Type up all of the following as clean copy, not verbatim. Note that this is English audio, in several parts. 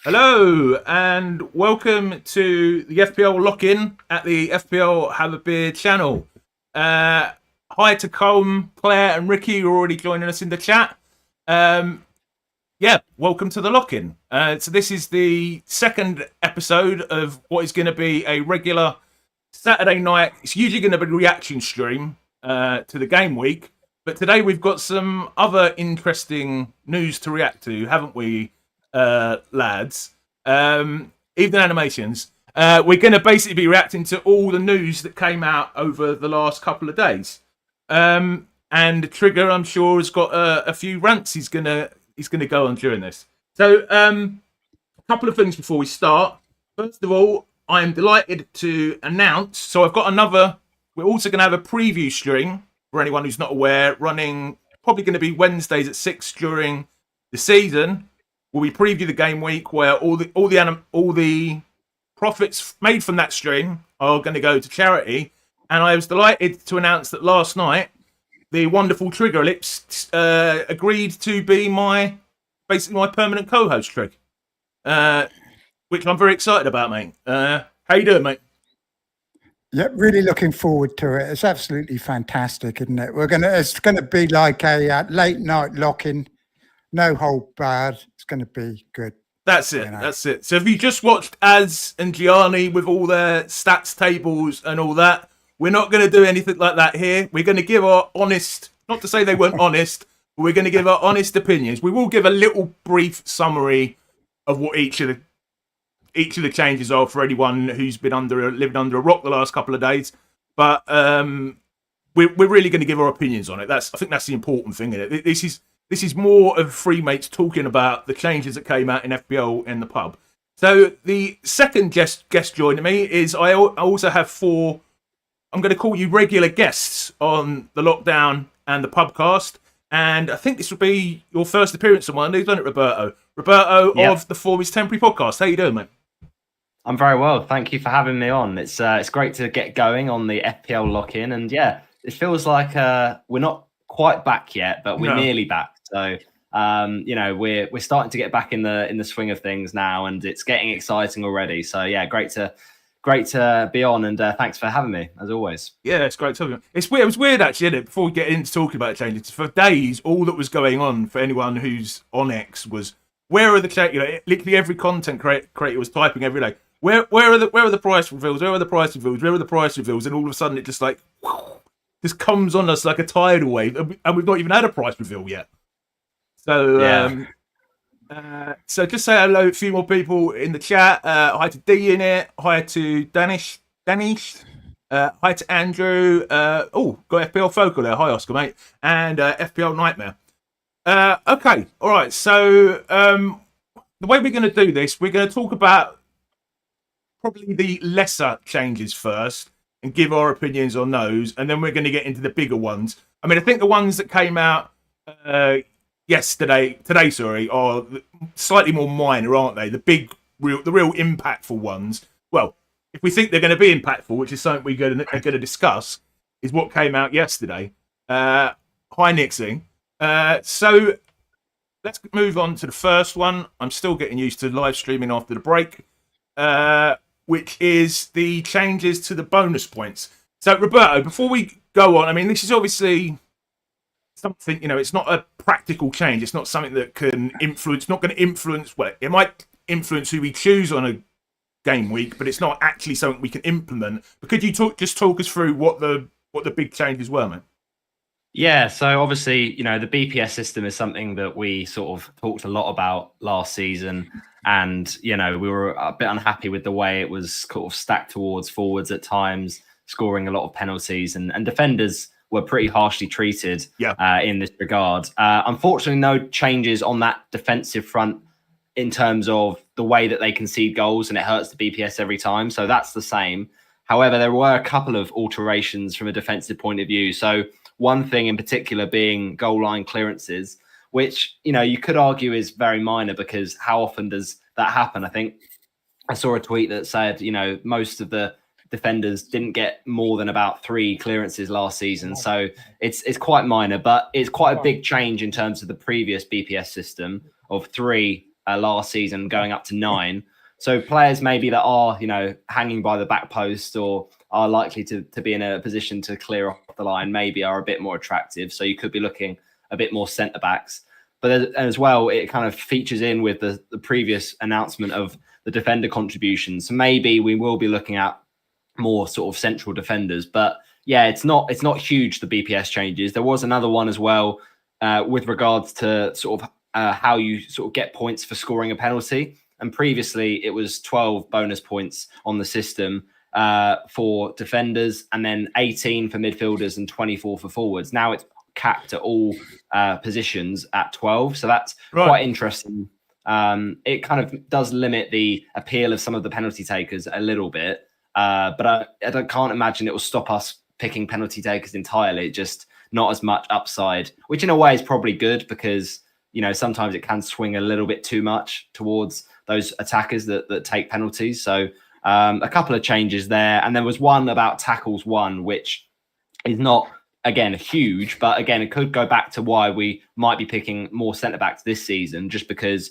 Hello and welcome to the FPL Lock-In at the FPL Have a Beer channel. Hi to Colm, Claire and Ricky who are already joining us in the chat. Welcome to the Lock-In. So this is the second episode of what is going to be a regular Saturday night. It's usually going to be a reaction stream to the game week. But today we've got some other interesting news to react to, haven't we, lads? Evening Animations. We're going to basically be reacting to all the news that came out over the last couple of days. And Trigger, I'm sure, has got a few rants he's gonna go on during this. So, a couple of things before we start. First of all, I am delighted to announce. So I've got another. We're also going to have a preview stream for anyone who's not aware, running probably going to be Wednesdays at 6 during the season. Where we preview the game week, where all the profits made from that stream are going to go to charity. And I was delighted to announce that last night the wonderful TriggerLips agreed to be basically my permanent co-host, Trig, which I'm very excited about, mate. How you doing, mate? Yeah, really looking forward to it. It's absolutely fantastic, isn't it? It's gonna be like a late night lock-in, no hold barred. It's gonna be good. That's it. That's it. So if you just watched Az and Gianni with all their stats tables and all that, we're not going to do anything like that here. We're going to give our honest, not to say they weren't honest, but we're going to give our honest opinions. We will give a little brief summary of what each of the changes are for anyone who's been living under a rock the last couple of days. But we're really going to give our opinions on it. I think that's the important thing in it. This is more of free mates talking about the changes that came out in FPL in the pub. So the second guest joining me is I also have 4. I'm going to call you regular guests on the Lockdown and the Pubcast. And I think this will be your first appearance on one. Who's done it, Roberto? Roberto of the Form is Temporary podcast. How you doing, mate? I'm very well. Thank you for having me on. It's great to get going on the FPL Lock-In. And yeah, it feels like we're not quite back yet, but we're nearly back. So, we're starting to get back in the swing of things now, and it's getting exciting already. So yeah, great to be on, and thanks for having me as always. Yeah, it's great to have you. It's weird. It was weird actually, isn't it? Before we get into talking about changes, for days, all that was going on for anyone who's on X was where are the changes? Literally every content creator was typing every day. Where are the price reveals? Where are the price reveals? Where are the price reveals? And all of a sudden, it just just comes on us like a tidal wave, and we've not even had a price reveal yet. So, so just say hello to a few more people in the chat. Hi to D in it. Hi to Danish. Hi to Andrew. Got FPL Focal there. Hi, Oscar, mate. And FPL Nightmare. Okay, all right. So the way we're going to do this, we're going to talk about probably the lesser changes first and give our opinions on those, and then we're going to get into the bigger ones. I mean, I think the ones that came out today, are slightly more minor, aren't they? The real impactful ones. Well, if we think they're going to be impactful, which is something we're going to discuss, is what came out yesterday. Hi, Nixie. So let's move on to the first one. I'm still getting used to live streaming after the break, which is the changes to the bonus points. So, Roberto, before we go on, I mean, this is obviously something, it's not a practical change. It's not something that can influence, not going to influence, well, it might influence who we choose on a game week, but it's not actually something we can implement. But could you just talk us through what the big changes were, man? Yeah, so obviously, the BPS system is something that we sort of talked a lot about last season. And, we were a bit unhappy with the way it was sort of stacked towards forwards at times, scoring a lot of penalties, and defenders were pretty harshly treated in this regard. Unfortunately, no changes on that defensive front in terms of the way that they concede goals, and it hurts the BPS every time. So that's the same. However, there were a couple of alterations from a defensive point of view. So one thing in particular being goal line clearances, which, you could argue is very minor because how often does that happen? I think I saw a tweet that said, most of the defenders didn't get more than about 3 clearances last season. So it's quite minor, but it's quite a big change in terms of the previous BPS system of 3 last season, going up to 9. So players maybe that are, hanging by the back post or are likely to be in a position to clear off the line maybe are a bit more attractive. So you could be looking a bit more centre backs. But as well, it kind of features in with the previous announcement of the defender contributions. So maybe we will be looking at more sort of central defenders. But yeah, it's not huge, the BPS changes. There was another one as well with regards to sort of how you sort of get points for scoring a penalty. And previously it was 12 bonus points on the system for defenders, and then 18 for midfielders and 24 for forwards. Now it's capped at all positions at 12. So that's quite interesting. It kind of does limit the appeal of some of the penalty takers a little bit. But I can't imagine it will stop us picking penalty takers entirely. Just not as much upside, which in a way is probably good because, sometimes it can swing a little bit too much towards those attackers that take penalties. So a couple of changes there. And there was one about tackles won, which is not, again, huge, but again, it could go back to why we might be picking more centre backs this season, just because,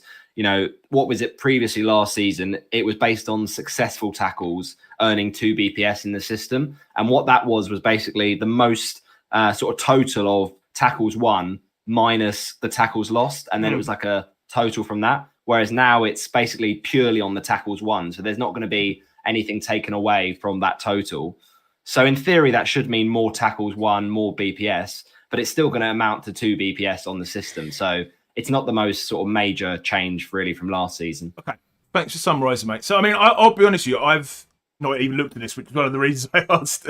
what was it previously last season? It was based on successful tackles earning 2 BPS in the system. And what that was basically the most sort of total of tackles won minus the tackles lost. And then it was like a total from that. Whereas now it's basically purely on the tackles won. So there's not going to be anything taken away from that total. So in theory, that should mean more tackles won, more BPS, but it's still going to amount to 2 BPS on the system. So it's not the most sort of major change really from last season. Okay, thanks for summarising, mate. So, I mean, I'll be honest with you, I've not even looked at this, which is one of the reasons I asked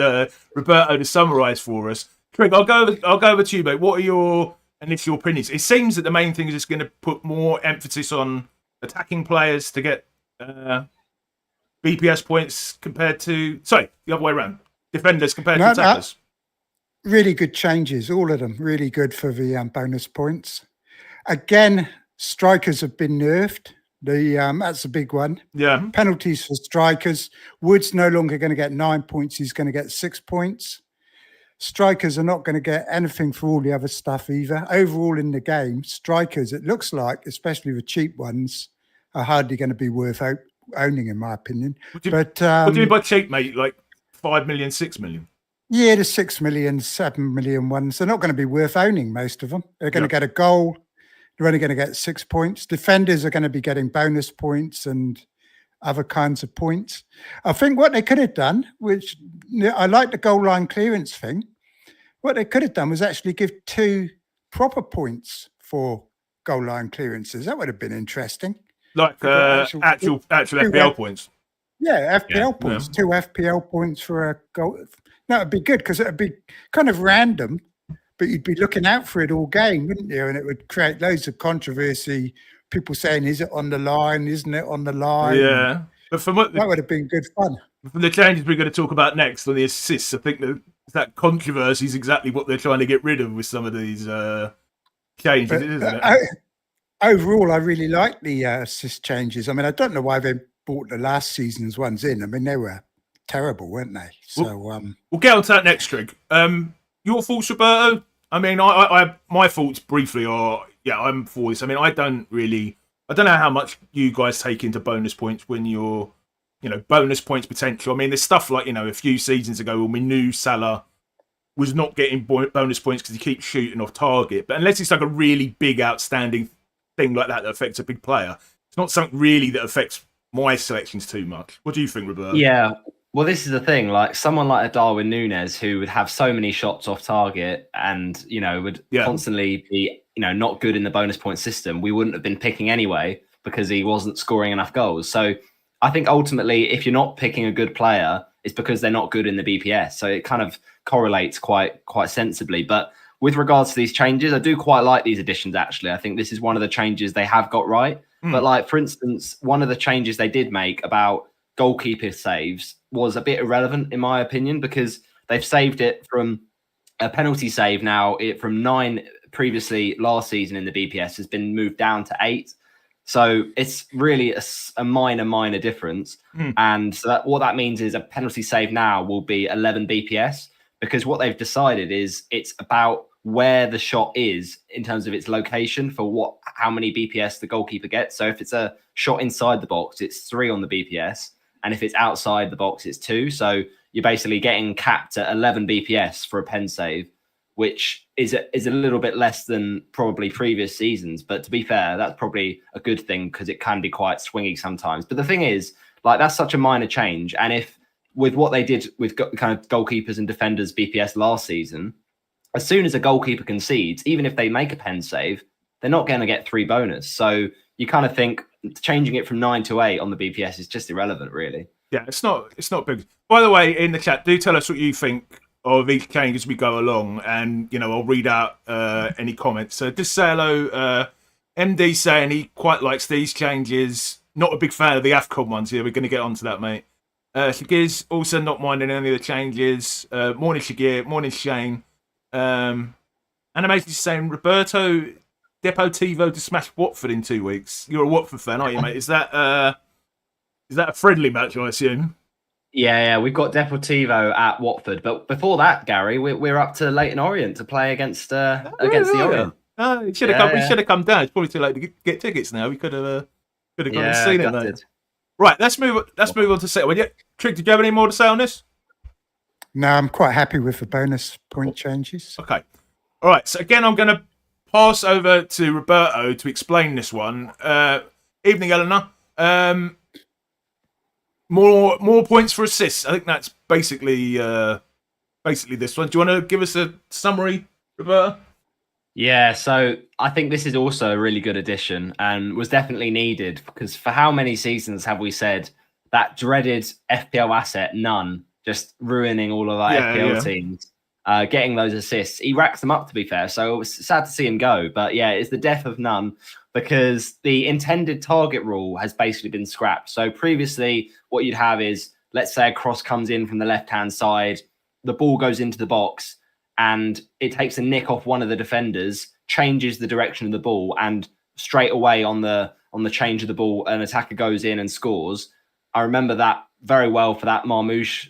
Roberto to summarise for us. Trig, I'll go over to you, mate. What are your initial opinions? It seems that the main thing is it's going to put more emphasis on attacking players to get BPS points compared to... Sorry, the other way around. Defenders compared to attackers. Really good changes, all of them. Really good for the bonus points. Again, strikers have been nerfed. That's a big one. Yeah. Penalties for strikers. Wood's no longer going to get 9 points. He's going to get 6 points. Strikers are not going to get anything for all the other stuff either. Overall in the game, strikers, it looks like, especially the cheap ones, are hardly going to be worth owning, in my opinion. What do you mean by cheap, mate? Like 5 million, 6 million? Yeah, the 6 million, 7 million ones. They're not going to be worth owning, most of them. They're going to get a goal. They're only going to get 6 points. Defenders are going to be getting bonus points and other kinds of points. I think what they could have done, which I like the goal line clearance thing, what they could have done was actually give 2 proper points for goal line clearances. That would have been interesting. Like actual FPL points. Yeah, FPL points. 2 FPL points for a goal. That would be good because it would be kind of random, but you'd be looking out for it all game, wouldn't you? And it would create loads of controversy. People saying, is it on the line? Isn't it on the line? Yeah. But that would have been good fun. From the changes we're going to talk about next on the assists, I think that controversy is exactly what they're trying to get rid of with some of these changes, isn't it? Overall, I really like the assist changes. I mean, I don't know why they brought the last season's ones in. I mean, they were terrible, weren't they? So we'll get on to that next, Trig. Your thoughts, Roberto? I mean, my thoughts briefly are, I'm for this. I mean, I don't know how much you guys take into bonus points when you're, bonus points potential. I mean, there's stuff like, a few seasons ago when we knew Salah was not getting bonus points because he keeps shooting off target. But unless it's like a really big, outstanding thing like that affects a big player, it's not something really that affects my selections too much. What do you think, Roberto? Yeah. Well, this is the thing. Like someone like a Darwin Núñez who would have so many shots off target and, would constantly be, not good in the bonus point system, we wouldn't have been picking anyway because he wasn't scoring enough goals. So I think ultimately, if you're not picking a good player, it's because they're not good in the BPS. So it kind of correlates quite sensibly. But with regards to these changes, I do quite like these additions, actually. I think this is one of the changes they have got right. But like, for instance, one of the changes they did make about goalkeeper saves was a bit irrelevant, in my opinion, because they've saved it from a penalty save now. It from 9 previously last season in the BPS has been moved down to 8. So it's really a minor difference. And so what that means is a penalty save now will be 11 BPS because what they've decided is it's about where the shot is in terms of its location for how many BPS the goalkeeper gets. So if it's a shot inside the box, it's 3 on the BPS. And if it's outside the box, it's 2. So you're basically getting capped at 11 BPS for a pen save, which is a little bit less than probably previous seasons. But to be fair, that's probably a good thing because it can be quite swingy sometimes. But the thing is, like, that's such a minor change. And if with what they did with kind of goalkeepers and defenders BPS last season, as soon as a goalkeeper concedes, even if they make a pen save, they're not going to get 3 bonus. So you kind of think changing it from 9 to 8 on the BPS is just irrelevant, really. Yeah, it's not big. By the way, in the chat, do tell us what you think of each change as we go along, and I'll read out any comments. So just say hello. MD saying he quite likes these changes. Not a big fan of the AFCON ones here. We're going to get onto that, mate. Shagir's also not minding any of the changes. Morning, Shagir. Morning, Shane. Animated saying Roberto Deportivo to smash Watford in 2 weeks. You're a Watford fan, aren't you, mate? Is that a friendly match, I assume? Yeah, we've got Deportivo at Watford, but before that, Gary, we're up to Leighton Orient to play against the Orient. He should have come down. It's probably too late to get tickets now. We could have gone and seen it, mate. Right, let's move on to set. Trig, did you have any more to say on this? No, I'm quite happy with the bonus point changes. Okay. All right. So again, I'm going to pass over to Roberto to explain this one. Evening, Eleanor. More points for assists. I think that's basically this one. Do you want to give us a summary, Roberto? Yeah, so I think this is also a really good addition and was definitely needed because for how many seasons have we said that dreaded FPL asset, none, just ruining all of our FPL teams, getting those assists. He racks them up, to be fair, so it was sad to see him go. But yeah, it's the death of none because the intended target rule has basically been scrapped. So previously, what you'd have is, let's say a cross comes in from the left-hand side, the ball goes into the box, and it takes a nick off one of the defenders, changes the direction of the ball, and straight away on the change of the ball, an attacker goes in and scores. I remember that very well for that Marmouche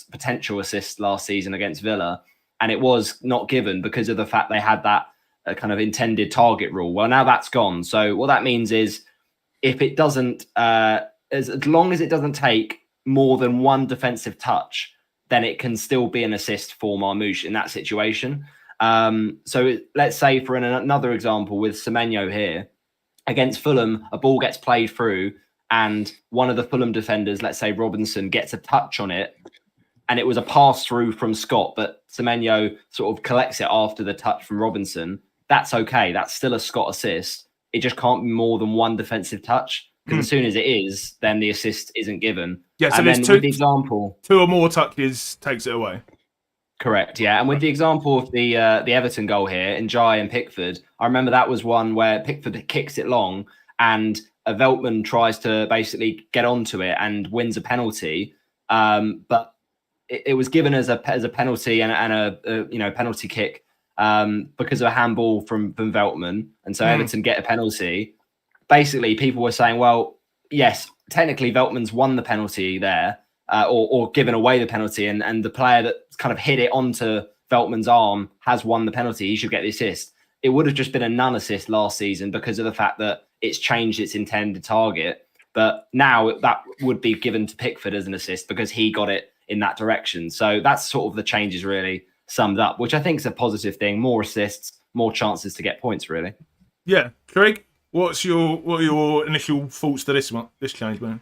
potential assist last season against Villa, and it was not given because of the fact they had that kind of intended target rule. Well, now that's gone. So what that means is if it doesn't, as long as it doesn't take more than one defensive touch, then it can still be an assist for Marmouche in that situation. So let's say for another example with Semenyo here, against Fulham, a ball gets played through and one of the Fulham defenders, let's say Robinson, gets a touch on it and it was a pass through from Scott, but Semenyo sort of collects it after the touch from Robinson. That's okay. That's still a Scott assist. It just can't be more than one defensive touch. Because as soon as it is, then the assist isn't given. Yeah, so and there's then with the example, 2 or more touches takes it away. Correct, yeah. And with the example of the Everton goal here, Njai and Pickford, I remember that was one where Pickford kicks it long and a Veltman tries to basically get onto it and wins a penalty. But it was given as a penalty and a penalty kick because of a handball from Veltman. And so Everton get a penalty. Basically, people were saying, well, yes, technically Veltman's won the penalty there or given away the penalty and the player that kind of hit it onto Veltman's arm has won the penalty. He should get the assist. It would have just been a non-assist last season because of the fact that it's changed its intended target. But now that would be given to Pickford as an assist because he got it in that direction. So that's sort of the changes really summed up, which I think is a positive thing. More assists, more chances to get points, really. Yeah. Craig, what are your initial thoughts to this change, man?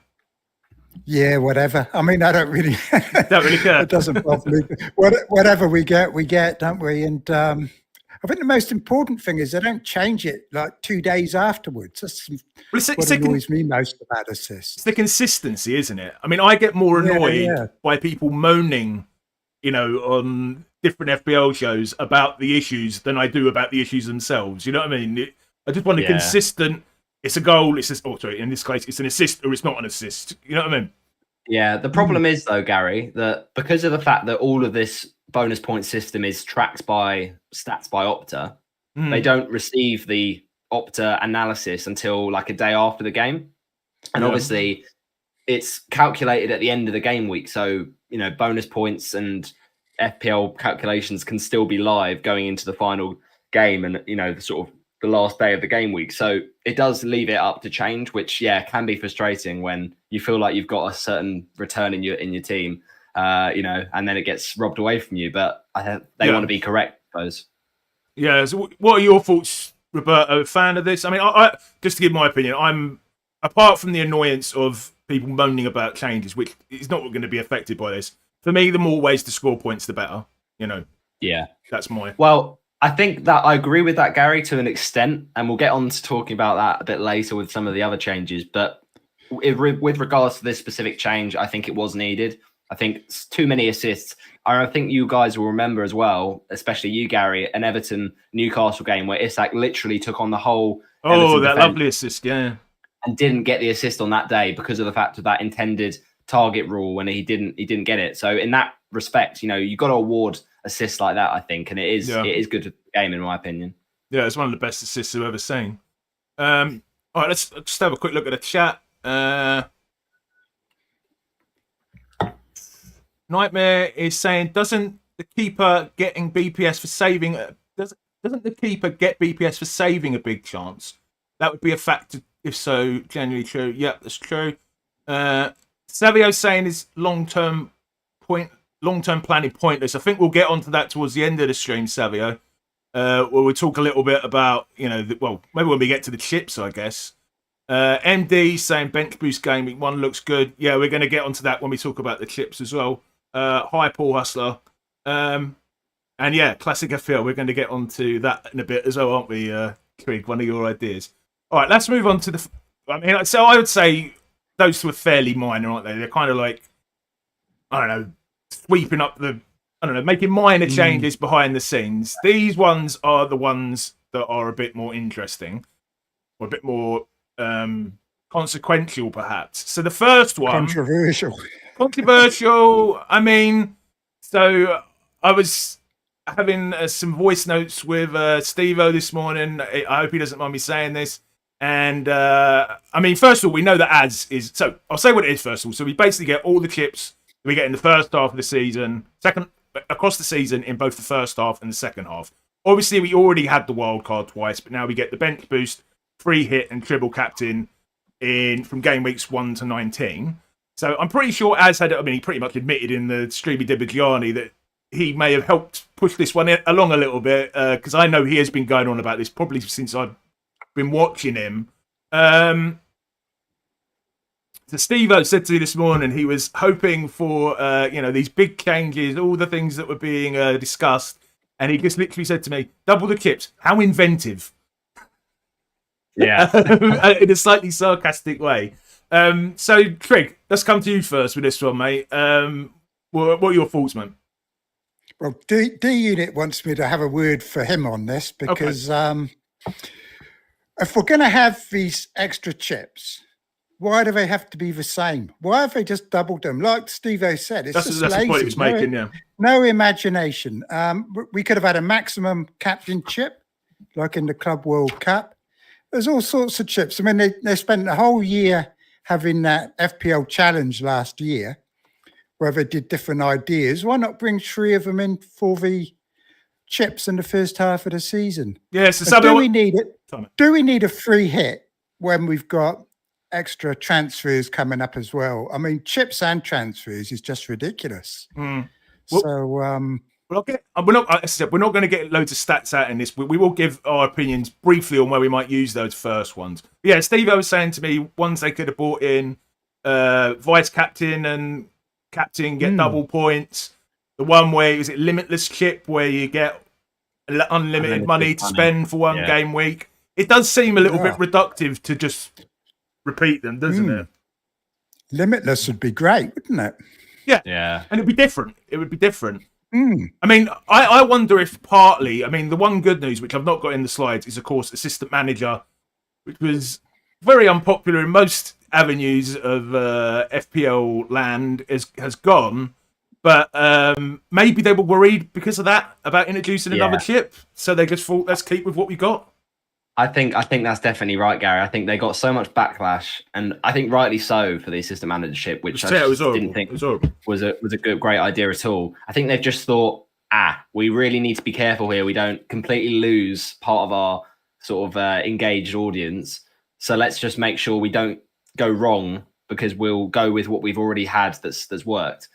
Yeah, whatever. I mean, I don't really care. It doesn't bother me. Whatever we get, don't we? And I think the most important thing is they don't change it like 2 days afterwards. That's what annoys me most about assists. It's the consistency, isn't it? I mean, I get more annoyed by people moaning, on different FPL shows about the issues than I do about the issues themselves. You know what I mean? I just want a consistent. It's a goal. It's in this case, it's an assist or it's not an assist. You know what I mean? Yeah. The problem is though, Gary, that because of the fact that all of this bonus point system is tracked by stats by Opta, they don't receive the Opta analysis until like a day after the game, and obviously it's calculated at the end of the game week. So bonus points and FPL calculations can still be live going into the final game and, the sort of the last day of the game week. So it does leave it up to change, which, can be frustrating when you feel like you've got a certain return in your team, and then it gets robbed away from you. But they want to be correct, I suppose. Yeah. So what are your thoughts, Roberto? Fan of this? I mean, I just to give my opinion, I'm, apart from the annoyance of people moaning about changes, which is not going to be affected by this. For me, the more ways to score points, the better. Yeah, that's my. Well, I think that I agree with that, Gary, to an extent, and we'll get on to talking about that a bit later with some of the other changes. But with regards to this specific change, I think it was needed. I think it's too many assists. I think you guys will remember as well, especially you, Gary, an Everton-Newcastle game where Isak literally took on the whole. Oh, that lovely assist, yeah. And didn't get the assist on that day because of the fact of that intended target rule when he didn't get it. So in that respect, you've got to award assists like that, I think, and it is good for the game in my opinion. Yeah, it's one of the best assists I've ever seen. All right, let's just have a quick look at the chat. Nightmare is saying, doesn't the keeper getting BPS for saving doesn't the keeper get BPS for saving a big chance? That would be a factor. If so, genuinely true. Yep, that's true. Savio saying is long-term planning pointless. I think we'll get onto that towards the end of the stream, Savio. Where we'll talk a little bit about, maybe when we get to the chips, I guess. MD saying bench boost game week 1 looks good. Yeah, we're going to get onto that when we talk about the chips as well. Hi, Paul Hustler. And yeah, classic FPL. We're going to get onto that in a bit as well, aren't we, Trig? One of your ideas. All right, let's move on to the. So I would say those two are fairly minor, aren't they? They're kind of like, I don't know, sweeping up making minor changes behind the scenes. These ones are the ones that are a bit more interesting, or a bit more consequential, perhaps. So the first one, controversial. I mean, so I was having some voice notes with Steve-O this morning. I hope he doesn't mind me saying this. And first of all, we know that ads is. So I'll say what it is first of all. So we basically get all the chips we get in the first half of the season, across the season in both the first half and the second half. Obviously, we already had the wild card twice, but now we get the bench boost, free hit, and triple captain from game weeks 1 to 19. So I'm pretty sure Az had. He pretty much admitted in the stream he did with Gianni that he may have helped push this one along a little bit because I know he has been going on about this probably since I've been watching him. So Steve-O said to me this morning he was hoping for these big changes, all the things that were being discussed, and he just literally said to me, "Double the chips. How inventive!" Yeah, in a slightly sarcastic way. So Trig, let's come to you first with this one, mate. What are your thoughts, mate? Well, D-Unit wants me to have a word for him on this because if we're going to have these extra chips, why do they have to be the same? Why have they just doubled them? Like Steve-O said, it's just lazy. The point he was making, no imagination. We could have had a maximum captain chip, like in the Club World Cup. There's all sorts of chips. I mean, they spent the whole year having that FPL challenge last year, where they did different ideas. Why not bring 3 of them in for the chips in the first half of the season? Yes. Yeah, so do we need it? Do we need a free hit when we've got extra transfers coming up as well? I mean, chips and transfers is just ridiculous. Well, so we're not going to get loads of stats out in this. We will give our opinions briefly on where we might use those first ones. But yeah, Steve-O was saying to me, ones they could have brought in, vice captain and captain get double points. The one where is it limitless chip where you get unlimited money to spend for one game week. It does seem a little bit reductive to just repeat them, doesn't it? Limitless would be great, wouldn't it? Yeah. And it'd be different. I mean, I wonder if partly, the one good news, which I've not got in the slides, is, of course, assistant manager, which was very unpopular in most avenues of FPL land, has gone. But maybe they were worried because of that, about introducing another chip. So they just thought, let's keep with what we got. I think that's definitely right, Gary. I think they got so much backlash, and I think rightly so for the assistant managership, which I just didn't think was a great idea at all. I think they've just thought, we really need to be careful here. We don't completely lose part of our sort of engaged audience. So let's just make sure we don't go wrong, because we'll go with what we've already had that's worked.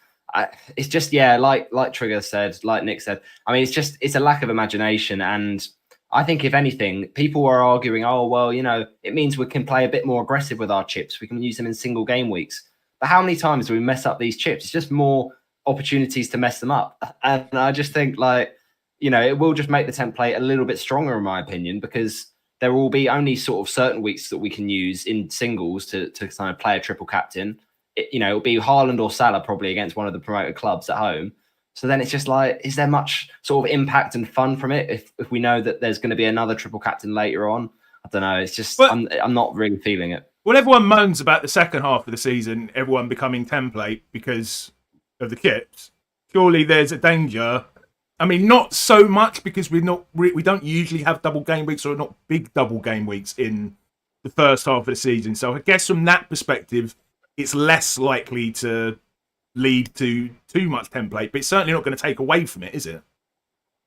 It's just, like Trigger said, like Nick said, I mean, it's a lack of imagination. And I think if anything, people are arguing, oh, well, it means we can play a bit more aggressive with our chips. We can use them in single game weeks. But how many times do we mess up these chips? It's just more opportunities to mess them up. And I just think, it will just make the template a little bit stronger, in my opinion, because there will be only sort of certain weeks that we can use in singles to kind of play a triple captain. It'll be Haaland or Salah probably against one of the promoted clubs at home. So then it's just is there much sort of impact and fun from it if we know that there's going to be another triple captain later on? I don't know. It's just, I'm not really feeling it. Well, everyone moans about the second half of the season, everyone becoming template because of the kits. Surely there's a danger. I mean, not so much, because we don't usually have double game weeks, or not big double game weeks in the first half of the season. So I guess from that perspective, it's less likely to lead to too much template, but it's certainly not going to take away from it, is it?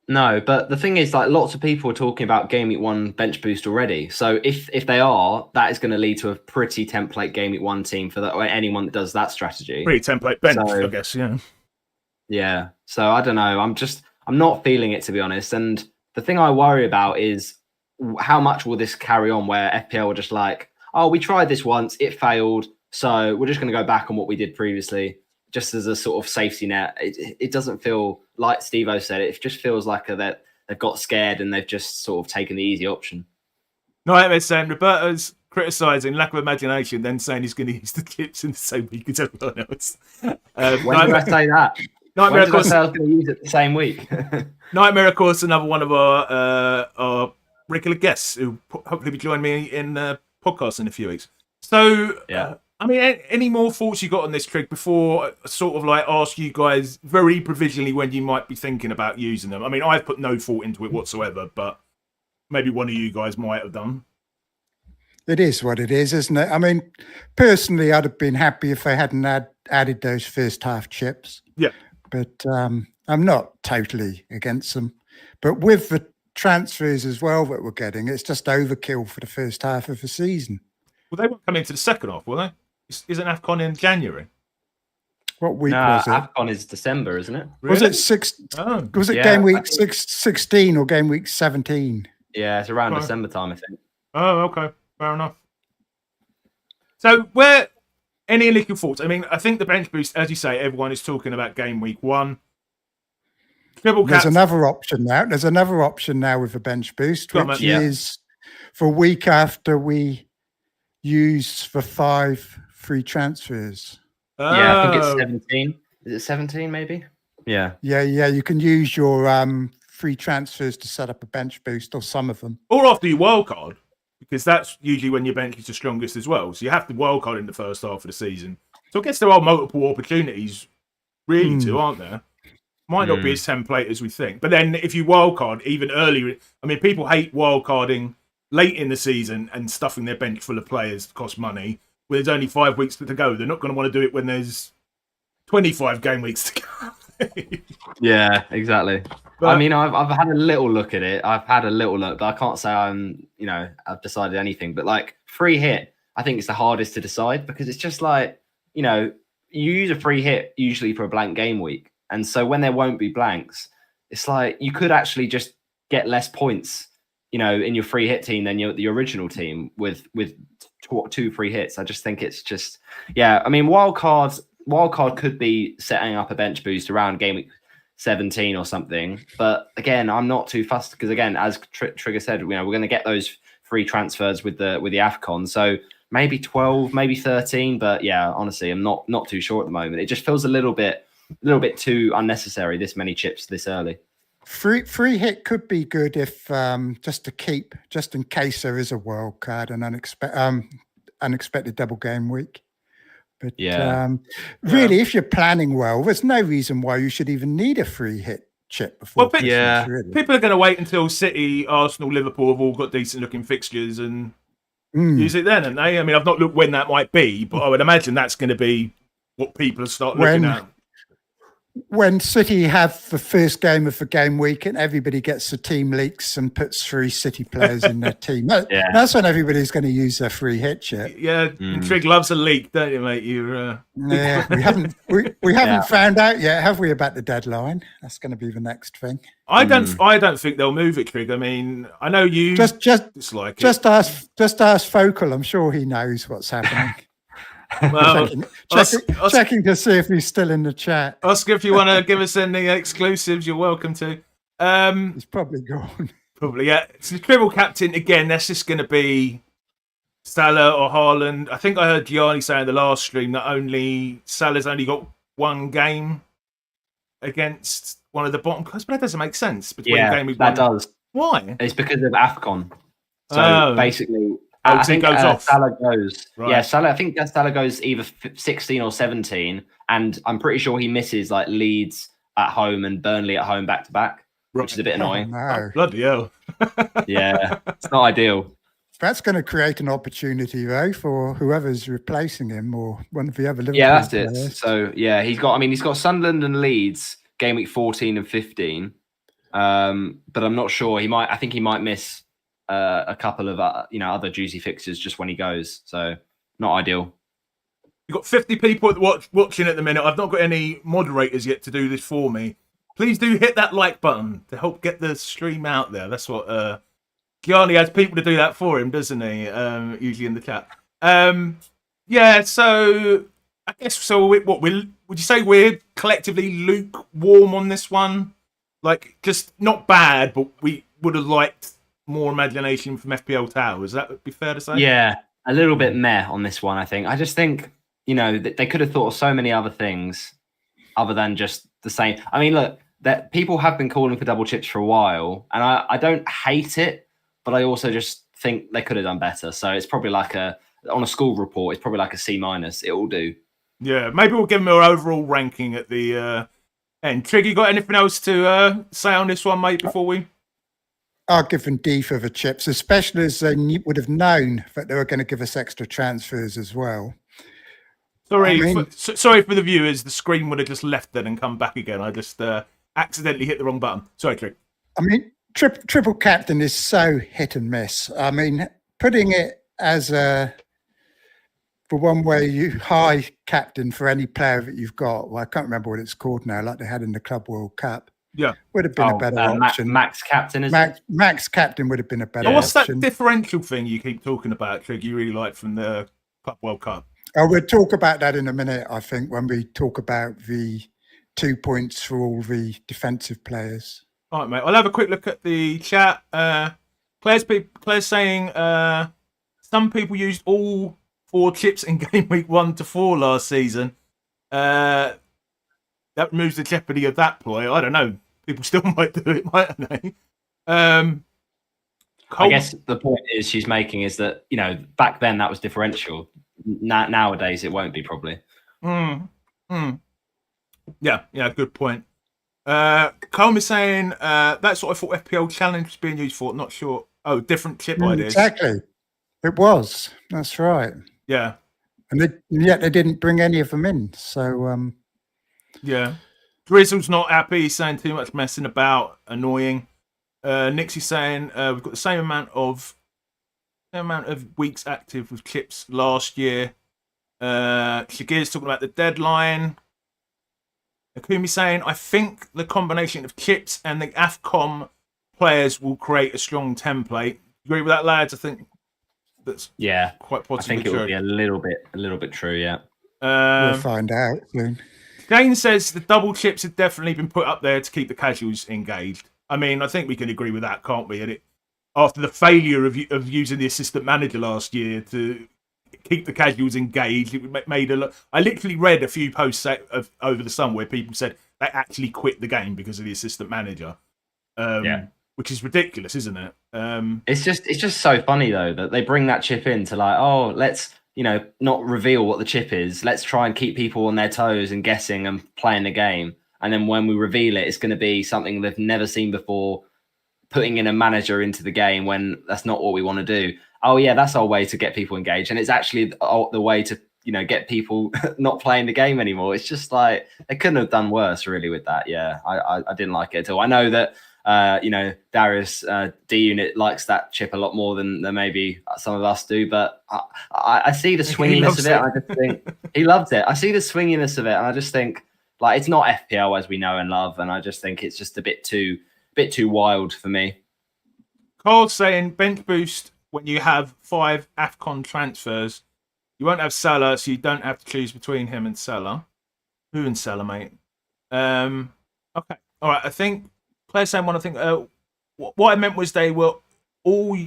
No, but the thing is, lots of people are talking about Game Week 1 bench boost already. So if they are, that is going to lead to a pretty template Game Week 1 team for or anyone that does that strategy. Pretty template bench, I guess, yeah. Yeah. So I don't know. I'm not feeling it, to be honest. And the thing I worry about is how much will this carry on, where FPL are just we tried this once, it failed, so we're just going to go back on what we did previously, just as a sort of safety net. It doesn't feel, like Steve-O said, it just feels like that they've got scared and they've just sort of taken the easy option. Nightmare saying Roberto's criticising lack of imagination, then saying he's going to use the chips in the same week as everyone else. When did I say that? Nightmare, when did I say I was going to use it the same week? Nightmare, of course, another one of our regular guests who hopefully will join me in the podcast in a few weeks. So, yeah. I mean, any more thoughts you got on this, Trig, before I sort of ask you guys very provisionally when you might be thinking about using them? I mean, I've put no thought into it whatsoever, but maybe one of you guys might have done. It is what it is, isn't it? I mean, personally, I'd have been happy if they hadn't added those first half chips. Yeah. But I'm not totally against them. But with the transfers as well that we're getting, it's just overkill for the first half of the season. Well, they won't come into the second half, will they? Isn't AFCON in January? What week was it? AFCON is December, isn't it? Really? Was it Was it game week 16 or game week 17? Yeah, it's around December time, I think. Oh, okay. Fair enough. So, any initial thoughts? I mean, I think the bench boost, as you say, everyone is talking about game week 1. There's another option now. There's another option now with the bench boost, which is for a week after we use the 5 free transfers. Yeah, I think it's 17. Is it 17 maybe? Yeah. Yeah. You can use your free transfers to set up a bench boost, or some of them. Or after you wildcard, because that's usually when your bench is the strongest as well. So you have to wildcard in the first half of the season. So I guess there are multiple opportunities, really, too, aren't there? Might not be as template as we think. But then if you wildcard even earlier, I mean, people hate wildcarding late in the season and stuffing their bench full of players costs money. When there's only 5 weeks to go, they're not going to want to do it when there's 25 game weeks to go. Yeah, exactly. But, I mean, I've had a little look at it. I've had a little look, but I can't say I've decided anything. But free hit, I think it's the hardest to decide, because it's just you use a free hit usually for a blank game week. And so when there won't be blanks, it's you could actually just get less points, in your free hit team than the original team with 2 free hits. I just think it's just, I mean, wildcard could be setting up a bench boost around game week 17 or something. But again, I'm not too fussed, because again, as Trigger said, we're going to get those free transfers with the AFCON. So maybe 12, maybe 13. But yeah, honestly, I'm not too sure at the moment. It just feels a little bit too unnecessary, this many chips this early. Free hit could be good if just in case there is a wild card and unexpected double game week. But really, if you're planning well, there's no reason why you should even need a free hit chip before Well, Christmas. yeah. Really. People are going to wait until City, Arsenal, Liverpool have all got decent looking fixtures and use it then, aren't they? I mean, I've not looked when that might be, but I would imagine that's going to be what people start looking at. When City have the first game of the game week and everybody gets the team leaks and puts 3 City players in their team, that's when everybody's going to use their free hit chip. Yeah, and Trig loves a leak, don't you, mate? You're yeah, we haven't found out yet, have we, about the deadline? That's going to be the next thing. I don't think they'll move it, Trig. I mean, I know you just dislike it. Just ask Focal. I'm sure he knows what's happening. Well, checking to see if he's still in the chat. Oscar, if you want to give us any exclusives, you're welcome to. He's probably gone. Probably, yeah. So the dribble captain, again, that's just going to be Salah or Haaland. I think I heard Gianni say in the last stream that Salah's only got 1 game against one of the bottom clubs, but that doesn't make sense. That does. Why? It's because of AFCON. So basically... I think Salah goes. Right. Yeah, I think Salah goes either 16 or 17, and I'm pretty sure he misses like Leeds at home and Burnley at home back to back, which is a bit annoying. No. Bloody hell! Yeah, it's not ideal. That's going to create an opportunity though for whoever's replacing him or one of the other Liverpool that's players. it. So yeah, he's got Sunderland and Leeds game week 14 and 15, but I'm not sure. I think he might miss a couple of other juicy fixtures just when he goes, so not ideal. You've got 50 people watching at the minute. I've not got any moderators yet to do this for me. Please do hit that like button to help get the stream out there. That's what Gianni has people to do that for him, doesn't he? Usually in the chat. Yeah, so I guess would you say we're collectively lukewarm on this one? Like, just not bad, but we would have liked more imagination from FPL Towers. That would be fair to say. Yeah, a little bit meh on this one. I think. I just think they could have thought of so many other things other than just the same. I mean, look, that people have been calling for double chips for a while, and I don't hate it, but I also just think they could have done better. So it's probably like on a school report, it's probably like a C-. It will do. Yeah, maybe we'll give them our overall ranking at the end. Trig, you got anything else to say on this one, mate? Before we. I'll give them D for the chips, especially as they would have known that they were going to give us extra transfers as well. Sorry for the viewers. The screen would have just left then and come back again. I just accidentally hit the wrong button. Sorry, Trig. I mean, triple captain is so hit and miss. I mean, putting it as the one where you high captain for any player that you've got. Well, I can't remember what it's called now, like they had in the Club World Cup. Yeah, would have been a better option. Max captain, Max captain would have been a better option. What's that differential thing you keep talking about, Trig? You really like from the Club World Cup? Oh, we'll talk about that in a minute. I think when we talk about the 2 points for all the defensive players. All right, mate. I'll have a quick look at the chat. Claire's saying some people used all 4 chips in game week 1 to 4 last season. That removes the jeopardy of that ploy. I don't know. People still might do it, mightn't they? I guess the point she's making is that, back then that was differential. Nowadays it won't be probably. Yeah, good point. Colm is saying that's what I thought FPL Challenge was being used for. Not sure. Oh, different chip ideas. Exactly. It was. That's right. Yeah. And yet they didn't bring any of them in. So, yeah. Drizzle's not happy. He's saying too much messing about, annoying. Nixie's saying we've got the same amount of weeks active with chips last year. Shagir's talking about the deadline. Akumi's saying, I think the combination of chips and the AFCON players will create a strong template. Agree with that, lads? I think that's quite possible. I think it will be a little bit true, yeah. We'll find out soon. Jane says the double chips have definitely been put up there to keep the casuals engaged. I mean, I think we can agree with that, can't we? And after the failure of using the assistant manager last year to keep the casuals engaged, it made a lot. I literally read a few posts over the summer where people said they actually quit the game because of the assistant manager. Which is ridiculous, isn't it? It's just so funny though that they bring that chip in to let's not reveal what the chip is. Let's try and keep people on their toes and guessing and playing the game. and then when we reveal it, it's going to be something they've never seen before, putting in a manager into the game when that's not what we want to do. Oh yeah, that's our way to get people engaged, and it's actually the way to get people not playing the game anymore. It's just like they couldn't have done worse really with that. Yeah, I didn't like it at all. I know that Darius D Unit likes that chip a lot more than maybe some of us do, but I see the swinginess of it. I just think he loves it. I see the swinginess of it, and I just think like it's not FPL as we know and love, and I just think it's just a bit too wild for me. Carl's saying bench boost when you have 5 AFCON transfers. You won't have Salah, so you don't have to choose between him and Salah. Who and Salah, mate? Okay, all right. I think Claire's saying one. I think what I meant was they were all.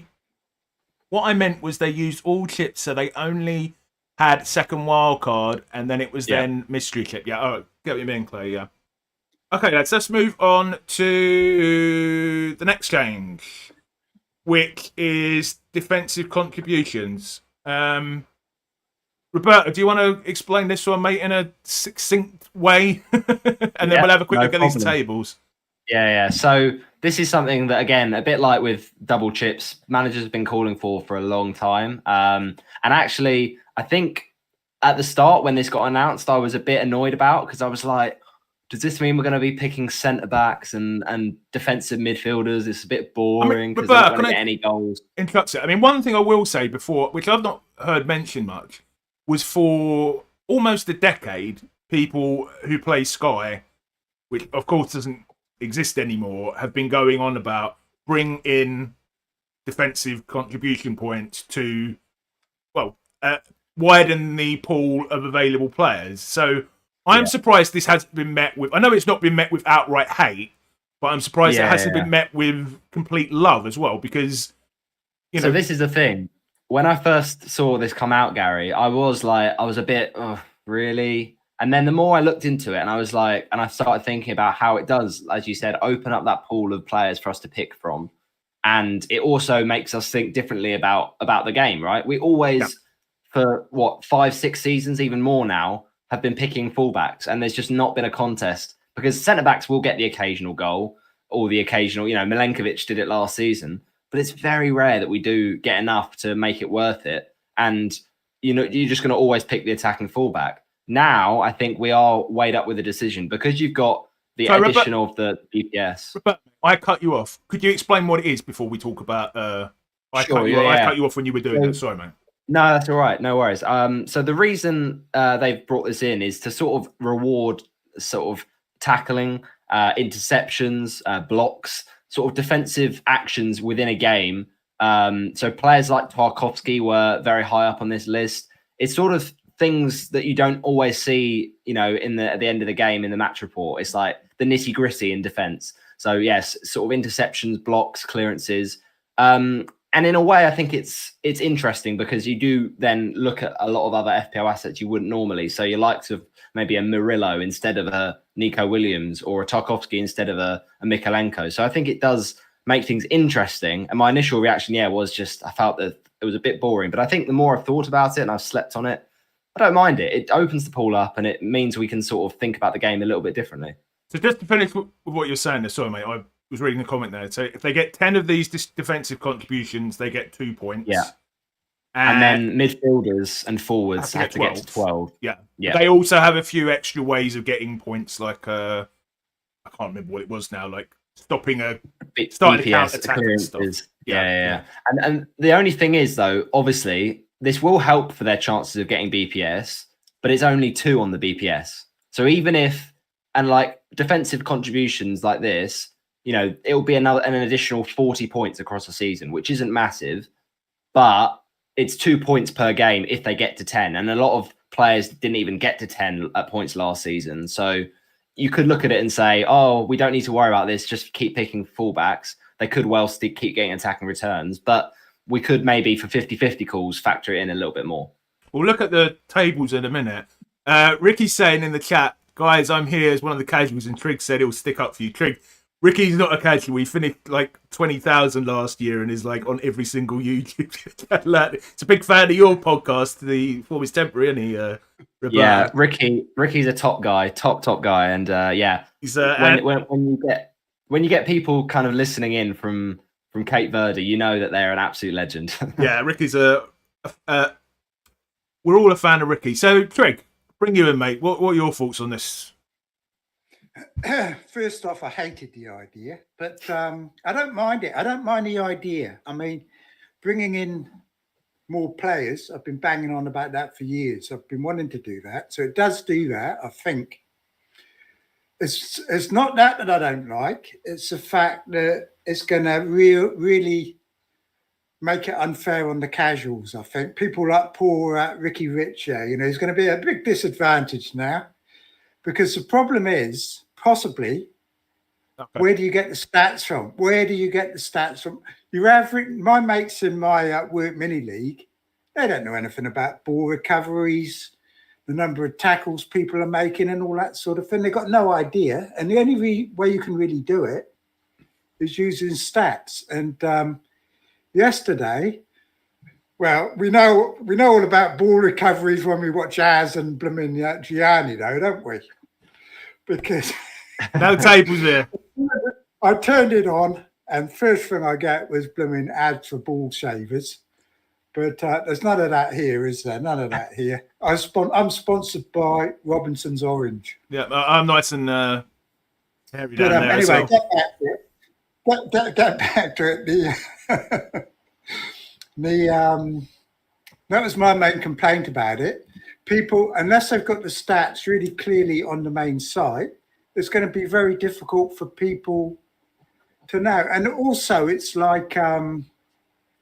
What I meant was they used all chips, so they only had second wild card, and then it was then mystery chip. Yeah, all right. Get what you mean, Claire. Yeah. Okay, let's move on to the next change, which is defensive contributions. Roberto, do you want to explain this one, mate, in a succinct way? And then we'll have a quick look at these tables. Yeah. So this is something that, again, a bit like with double chips, managers have been calling for a long time. And actually, I think at the start when this got announced, I was a bit annoyed about, because I was like, does this mean we're going to be picking centre-backs and defensive midfielders? It's a bit boring because they're not going to get any goals. Interrupts it. I mean, one thing I will say before, which I've not heard mentioned much, was for almost a decade, people who play Sky, which of course doesn't exist anymore, have been going on about bring in defensive contribution points to, widen the pool of available players. So I'm surprised this hasn't been met with, I know it's not been met with outright hate, but I'm surprised it hasn't been met with complete love as well, because, So this is the thing. When I first saw this come out, Gary, I was a bit, oh, really? And then the more I looked into it, and I was like, and I started thinking about how it does, as you said, open up that pool of players for us to pick from. And it also makes us think differently about the game, right? We always, for 5-6 seasons, even more now, have been picking fullbacks, and there's just not been a contest, because centre-backs will get the occasional goal or the occasional, Milenkovic did it last season. But it's very rare that we do get enough to make it worth it. And, you're just going to always pick the attacking fullback. Now, I think we are weighed up with a decision because you've got the addition of the BPS. Robert, I cut you off. Could you explain what it is before we talk about... I cut you off when you were doing it. Sorry, man. No, that's all right. No worries. So the reason they've brought this in is to sort of reward sort of tackling, interceptions, blocks, sort of defensive actions within a game. So players like Tarkowski were very high up on this list. It's sort of things that you don't always see, at the end of the game in the match report. It's like the nitty gritty in defense. So yes, sort of interceptions, blocks, clearances. And in a way, I think it's interesting because you do then look at a lot of other FPL assets you wouldn't normally. So you like to maybe a Murillo instead of a Nico Williams, or a Tarkowski instead of a Mykolenko. So I think it does make things interesting. And my initial reaction, was just I felt that it was a bit boring. But I think the more I've thought about it and I've slept on it, I don't mind it. It opens the pool up and it means we can sort of think about the game a little bit differently. So just to finish with what you're saying there, sorry, mate, I was reading a comment there. So if they get 10 of these defensive contributions, they get 2 points. Yeah. And then midfielders and forwards have to get to 12. Yeah. They also have a few extra ways of getting points, like I can't remember what it was now, like starting a counter-attack and stuff. Yeah. And the only thing is, though, obviously, this will help for their chances of getting BPS, but it's only 2 on the BPS. So even if, and like defensive contributions like this, it'll be an additional 40 points across the season, which isn't massive, but it's 2 points per game if they get to 10. And a lot of players didn't even get to 10 at points last season. So you could look at it and say, oh, we don't need to worry about this. Just keep picking fullbacks. They could well still keep getting attacking returns, but we could maybe for 50-50 calls factor it in a little bit more. We'll look at the tables in a minute. Ricky's saying in the chat, guys, I'm here as one of the casuals, and Trig said he'll stick up for you. Trig, Ricky's not a casual. He finished like 20,000 last year and is like on every single YouTube. It's a big fan of your podcast, the Form Temporary, isn't he? Roberto? Yeah, Ricky's a top guy, and he's when you get people kind of listening in from Cape Verde, you know that they're an absolute legend. Yeah, Ricky's we're all a fan of Ricky. So, Trig, bring you in, mate. What are your thoughts on this? First off, I hated the idea, but I don't mind it. I don't mind the idea. I mean, bringing in more players, I've been banging on about that for years. I've been wanting to do that. So it does do that, I think. It's not that I don't like. It's the fact that it's going to really make it unfair on the casuals, I think. People like poor Ricky Rich, he's going to be a big disadvantage now. Because the problem is, possibly, where do you get the stats from? Where do you get the stats from? My mates in my work mini league, they don't know anything about ball recoveries, the number of tackles people are making and all that sort of thing. They've got no idea. And the only way you can really do it is using stats. And yesterday, well, we know all about ball recoveries when we watch Az and blooming Gianni, though, don't we? Because no tables there. I turned it on, and first thing I get was blooming ads for ball shavers. But there's none of that here, is there? None of that here. I'm sponsored by Robinson's Orange. Yeah, I'm nice and hairy down there. Anyway, well. get back to it. That was my main complaint about it. People, unless they've got the stats really clearly on the main site, it's going to be very difficult for people to know. And also, it's like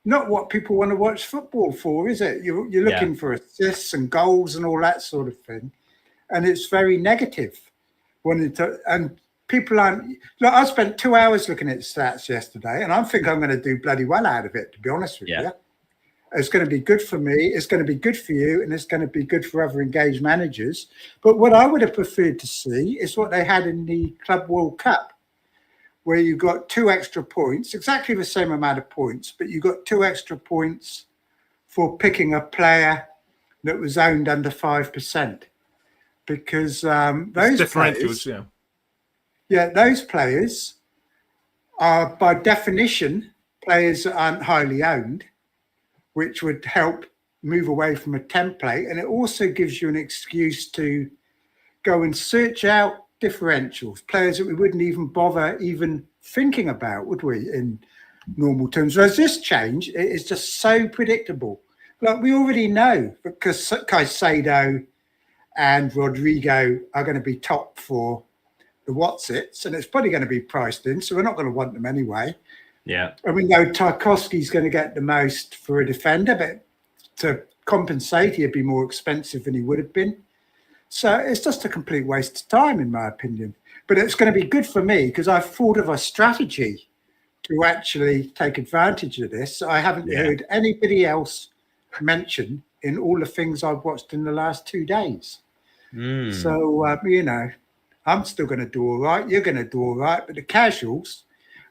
not what people want to watch football for, is it? You're looking for assists and goals and all that sort of thing, and it's very negative. And people aren't. Look, I spent 2 hours looking at stats yesterday, and I think I'm going to do bloody well out of it. To be honest with you. It's going to be good for me. It's going to be good for you, and it's going to be good for other engaged managers. But what I would have preferred to see is what they had in the Club World Cup, where you got 2 extra points, exactly the same amount of points, but you got 2 extra points for picking a player that was owned under 5%, because those differentials, those players are by definition players that aren't highly owned, which would help move away from a template. And it also gives you an excuse to go and search out differentials, players that we wouldn't even bother even thinking about, would we, in normal terms? Whereas this change, it is just so predictable. Like, we already know, because Caicedo and Rodrigo are going to be top for the Whatsits, and it's probably going to be priced in, so we're not going to want them anyway. Yeah. And we know Tarkowski's going to get the most for a defender, but to compensate, he'd be more expensive than he would have been. So it's just a complete waste of time, in my opinion. But it's going to be good for me because I've thought of a strategy to actually take advantage of this. I haven't heard anybody else mention in all the things I've watched in the last 2 days. So, I'm still going to do all right. You're going to do all right. But the casuals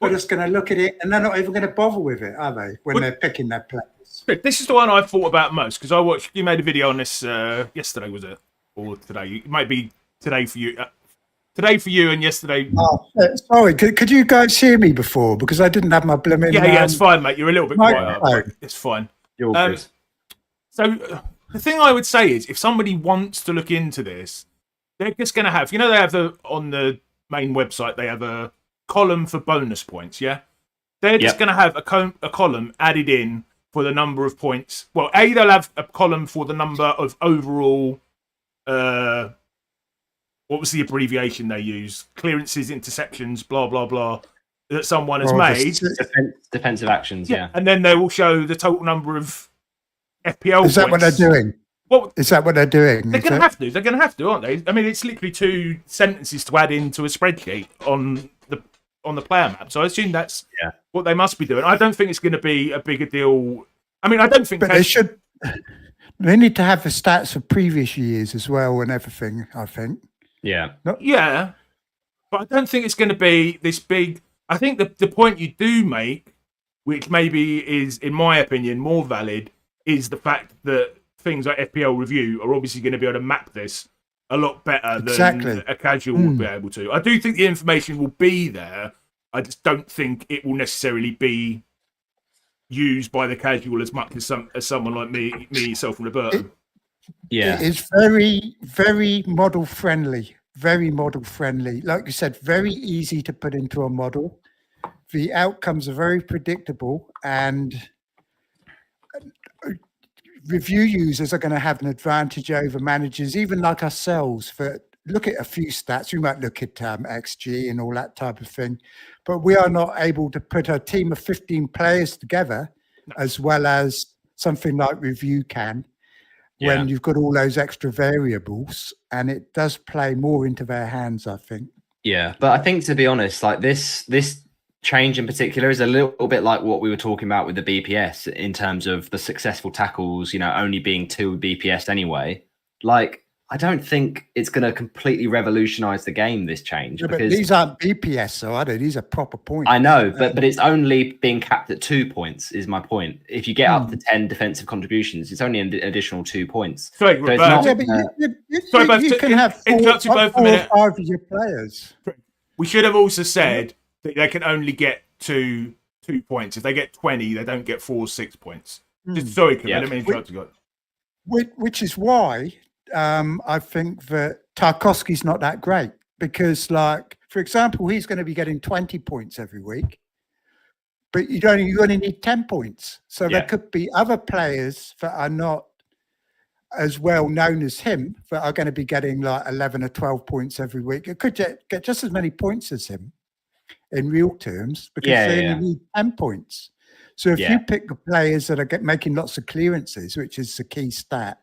are just going to look at it and they're not even going to bother with it, are they, when they're picking their players? This is the one I've thought about most because you made a video on this yesterday, was it? Or today? It might be today for you. Today for you and yesterday. Oh, sorry. Could you guys hear me before? Because I didn't have my blooming. Yeah, it's fine, mate. You're a little bit quiet. It's fine. You're good. So the thing I would say is, if somebody wants to look into this, they're just going to have, they have on the main website, they have a column for bonus points. Yeah, they're just going to have a column added in for the number of points. Well, they'll have a column for the number of overall. What was the abbreviation they use? Clearances, interceptions, blah blah blah, that someone has made. Defensive actions, yeah. And then they will show the total number of FPL. Is that what they're doing? Well, is that what they're doing? They're going to have to. They're going to have to, aren't they? I mean, it's literally 2 sentences to add into a spreadsheet on the player map. So I assume that's what they must be doing. I don't think it's going to be a bigger deal. I mean, I don't think. But they should. They need to have the stats of previous years as well and everything, I think. Yeah. Yeah. But I don't think it's going to be this big. I think the point you do make, which maybe is, in my opinion, more valid, is the fact that things like FPL Review are obviously going to be able to map this a lot better than a casual would be able to. I do think the information will be there. I just don't think it will necessarily be used by the casual as much as someone like me, yourself, and Roberto. It is very, very model friendly. Very model friendly. Like you said, very easy to put into a model. The outcomes are very predictable, and review users are going to have an advantage over managers, even like ourselves. For look at a few stats, we might look at XG and all that type of thing, but we are not able to put a team of 15 players together as well as something like review can. When you've got all those extra variables, and it does play more into their hands, I think. Yeah, but I think, to be honest, like this change in particular is a little bit like what we were talking about with the BPS in terms of the successful tackles, only being 2 BPS anyway. Like, I don't think it's going to completely revolutionize the game, this change. Yeah, because but these aren't BPS, though, are they? These are proper points. I know, but it's only being capped at 2 points, is my point. If you get up to 10 defensive contributions, it's only an additional 2 points. Sorry, so it's not, you can have 4 or 5 of your players. We should have also said that they can only get 2 points. If they get 20, they don't get 4 or 6 points. Sorry, Kim, I didn't mean to interrupt you. Which is why I think that Tarkowski's not that great, because, like, for example, he's going to be getting 20 points every week, but you only need 10 points. So there could be other players that are not as well known as him that are going to be getting like 11 or 12 points every week. It could get just as many points as him in real terms, because they only need 10 points. So if you pick the players that are making lots of clearances, which is the key stat,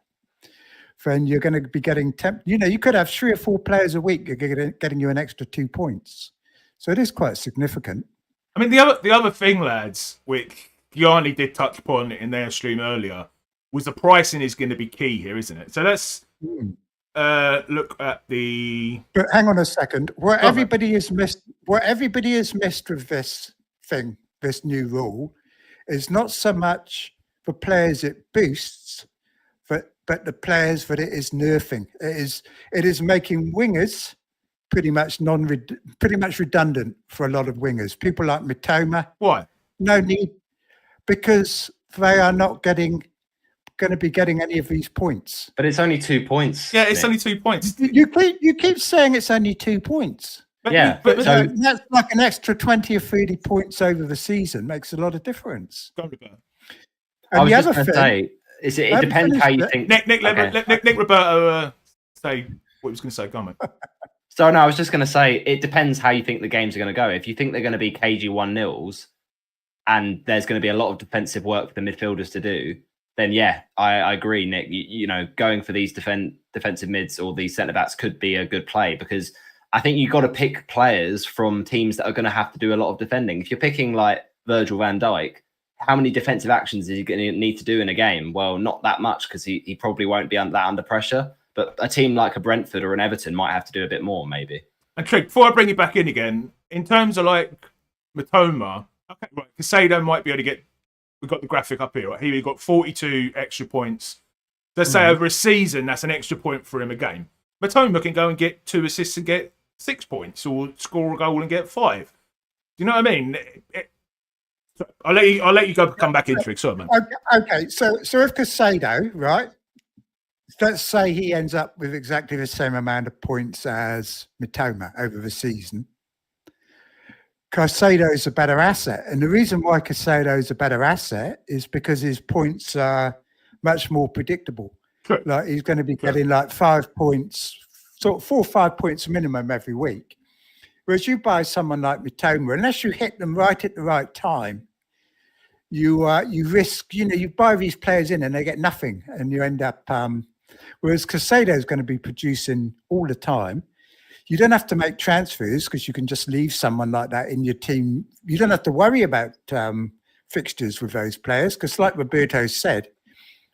then you're going to be getting you could have 3 or 4 players a week getting you an extra 2 points. So it is quite significant. I mean, the other thing, lads, which Gianni did touch upon in their stream earlier, was the pricing is going to be key here, isn't it? So let's look at the. But hang on a second. What everybody has missed with this thing, this new rule, is not so much the players it boosts, but the players that it is nerfing. It is making wingers pretty much redundant for a lot of wingers. People like Mitoma. Why? No need, because they are not going to be getting any of these points. But it's only 2 points. Yeah, it's only 2 points. You keep saying it's only 2 points. But that's like an extra 20 or 30 points over the season. Makes a lot of difference. I was just going to say, it depends how you think. Nick Roberto say what he was going to say. Go on, mate. So, no, I was just going to say, it depends how you think the games are going to go. If you think they're going to be KG 1-0s and there's going to be a lot of defensive work for the midfielders to do, then I agree, Nick. Going for these defensive mids or these centre-backs could be a good play, because I think you've got to pick players from teams that are going to have to do a lot of defending. If you're picking like Virgil van Dijk, how many defensive actions is he going to need to do in a game? Well, not that much, because he probably won't be that under pressure. But a team like a Brentford or an Everton might have to do a bit more, maybe. And Trig, before I bring you back in again, in terms of like Mitoma, okay, right, Casado might be able to get. We've got the graphic up here. Right? He got 42 extra points. Let's say over a season, that's an extra point for him a game. Mitoma can go and get 2 assists and get 6 points, or score a goal and get 5. Do you know what I mean? I'll let you go. Come back in, Trig. Sorry, man. Okay. So if Casado, right? Let's say he ends up with exactly the same amount of points as Mitoma over the season. Casado is a better asset. And the reason why Casado is a better asset is because his points are much more predictable. Sure. Like, he's going to be getting like 5 points, sort of 4 or 5 points minimum every week. Whereas you buy someone like Mitoma, unless you hit them right at the right time, you risk, you buy these players in and they get nothing, and you end up, whereas Casado is going to be producing all the time. You don't have to make transfers, because you can just leave someone like that in your team. You don't have to worry about fixtures with those players, because like Roberto said,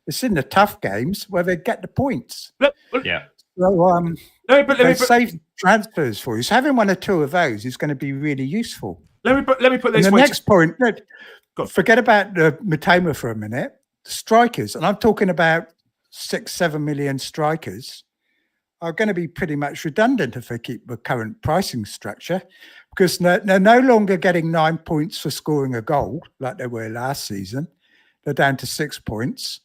it's in the tough games where they get the points. Yeah. So They save transfers for you. So having one or two of those is going to be really useful. Let me put this. And the next point. Forget about the Matoma for a minute. Strikers, and I'm talking about 6-7 million strikers, are going to be pretty much redundant if they keep the current pricing structure, because they're no longer getting 9 points for scoring a goal like they were last season. They're down to 6 points.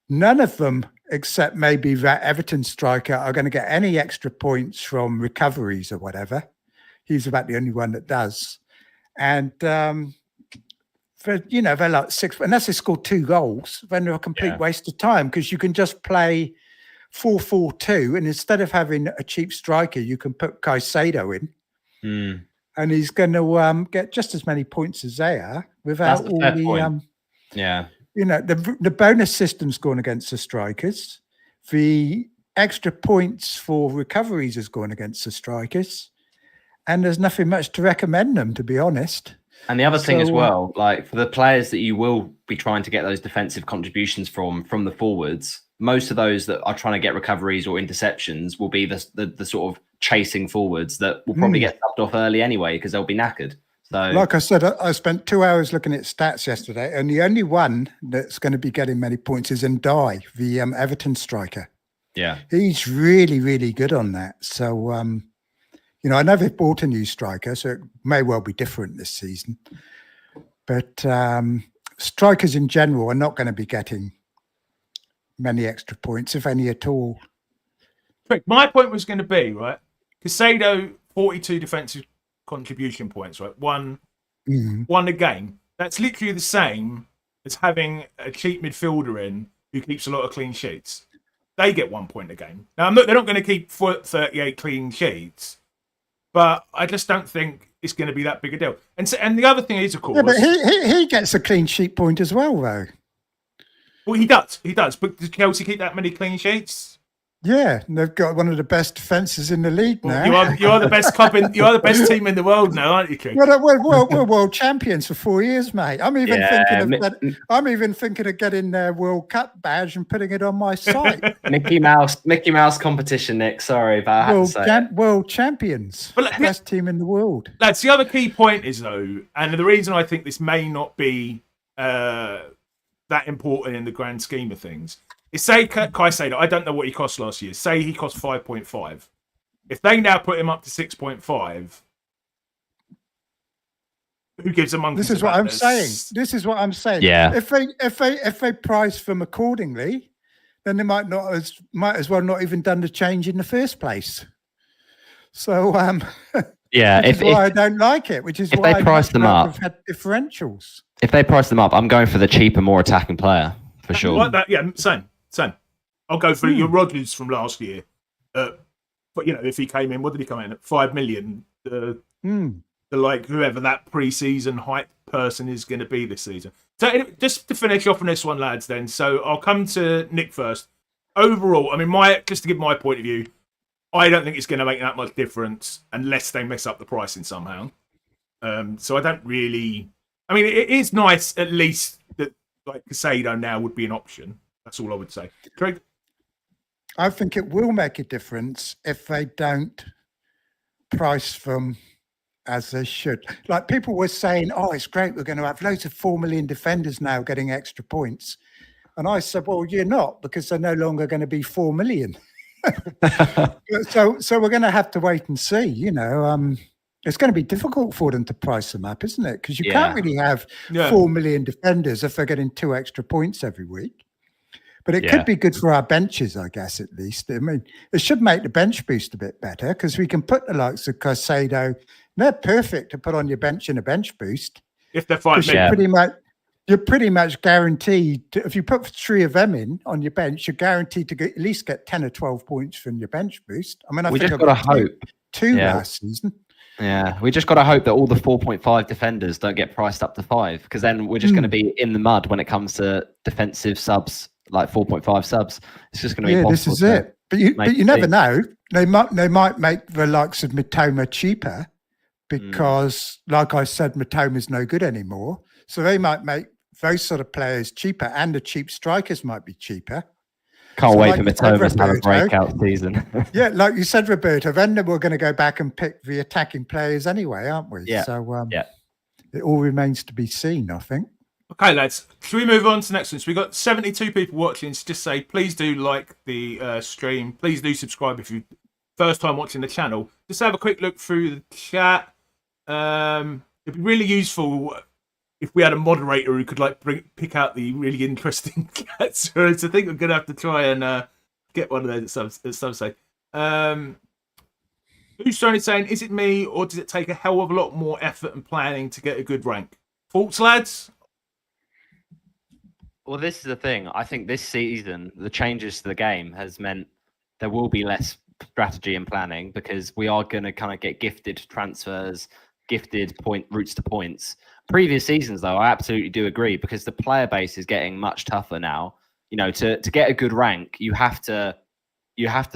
None of them, except maybe that Everton striker, are going to get any extra points from recoveries or whatever. He's about the only one that does. And they're like 6, unless they score 2 goals, then they're a complete waste of time, because you can just play 4-4-2, and instead of having a cheap striker, you can put Caicedo in, and he's going to get just as many points as they are without all the the bonus system's gone against the strikers. The extra points for recoveries has gone against the strikers, and there's nothing much to recommend them, to be honest. And the other thing as well, like for the players that you will be trying to get those defensive contributions from the forwards, most of those that are trying to get recoveries or interceptions will be the sort of chasing forwards that will probably get subbed off early anyway, because they'll be knackered. So, like I said, I spent 2 hours looking at stats yesterday, and the only one that's going to be getting many points is Ndai, the Everton striker. Yeah, he's really, really good on that. So, I know they've bought a new striker, so it may well be different this season. But strikers in general are not going to be getting many extra points, if any at all. My point was going to be, right, Caicedo, 42 defensive contribution points, right? Won a game. That's literally the same as having a cheap midfielder in who keeps a lot of clean sheets. They get 1 point a game. Now, they're not going to keep 38 clean sheets, but I just don't think it's going to be that big a deal. And the other thing is, of course... Yeah, but he gets a clean sheet point as well, though. Well, he does. But does Chelsea keep that many clean sheets? Yeah, and they've got one of the best defences in the league now. You are the best club you are the best team in the world now, aren't you, King? Well, we're world champions for 4 years, mate. I'm even thinking of getting their World Cup badge and putting it on my site. Mickey Mouse competition, Nick. Sorry, but I had to say world champions, best team in the world. That's the other key point is though, and the reason I think this may not be that important in the grand scheme of things. Say Caicedo, I don't know what he cost last year. Say he cost 5.5. If they now put him up to 6.5, who gives a monkey's? This is what I'm saying. Yeah. If they price them accordingly, then they might as well not even done the change in the first place. So yeah, if I don't like it, which is if why they price them up, had differentials. If they price them up, I'm going for the cheaper, more attacking player for sure. Like that, yeah, same. I'll go for your Rodgers from last year. But if he came in, what did he come in at? 5 million. The whoever that pre-season hype person is going to be this season. So just to finish off on this one, lads. Then, so I'll come to Nick first. Overall, I mean, just to give my point of view, I don't think it's going to make that much difference unless they mess up the pricing somehow. So I don't really. I mean, it is nice at least that like Caicedo now would be an option. That's all I would say. Craig? I think it will make a difference if they don't price them as they should. Like people were saying, oh, it's great, we're going to have loads of 4 million defenders now getting extra points. And I said, well, you're not, because they're no longer going to be 4 million. So we're going to have to wait and see, It's going to be difficult for them to price them up, isn't it? Because you can't really have 4 million defenders if they're getting 2 extra points every week. But it could be good for our benches, I guess, at least. I mean, it should make the bench boost a bit better because we can put the likes of Caicedo. They're perfect to put on your bench in a bench boost. If they're 5 million. You're pretty much guaranteed to, if you put 3 of them in on your bench, you're guaranteed to at least get 10 or 12 points from your bench boost. I mean, I think just got to hope two last season. Yeah, we just got to hope that all the 4.5 defenders don't get priced up to 5, because then we're just going to be in the mud when it comes to defensive subs, like 4.5 subs. It's just going to be impossible. This is it. But you never know. They might make the likes of Mitoma cheaper because, like I said, Mitoma's no good anymore. So they might make those sort of players cheaper, and the cheap strikers might be cheaper. Can't So wait like for you said, Matomas to have a Roberto, breakout season. Yeah, like you said, Roberto, then we're going to go back and pick the attacking players anyway, aren't we? Yeah. So Yeah. it all remains to be seen, I think. Okay, lads. Should we move on to the next one? So we've got 72 people watching. So just say, please do like the stream. Please do subscribe if you first time watching the channel. Just have a quick look through the chat. It'd be really useful if we had a moderator who could like pick out the really interesting cats. So I think we're gonna have to try and get one of those at some stage. Who's trying to saying, is it me or does it take a hell of a lot more effort and planning to get a good rank? Thoughts, lads? Well, this is the thing. I think this season, the changes to the game has meant there will be less strategy and planning because we are going to kind of get gifted transfers, gifted routes to points. Previous seasons, though, I absolutely do agree because the player base is getting much tougher now. You know, to get a good rank, you have to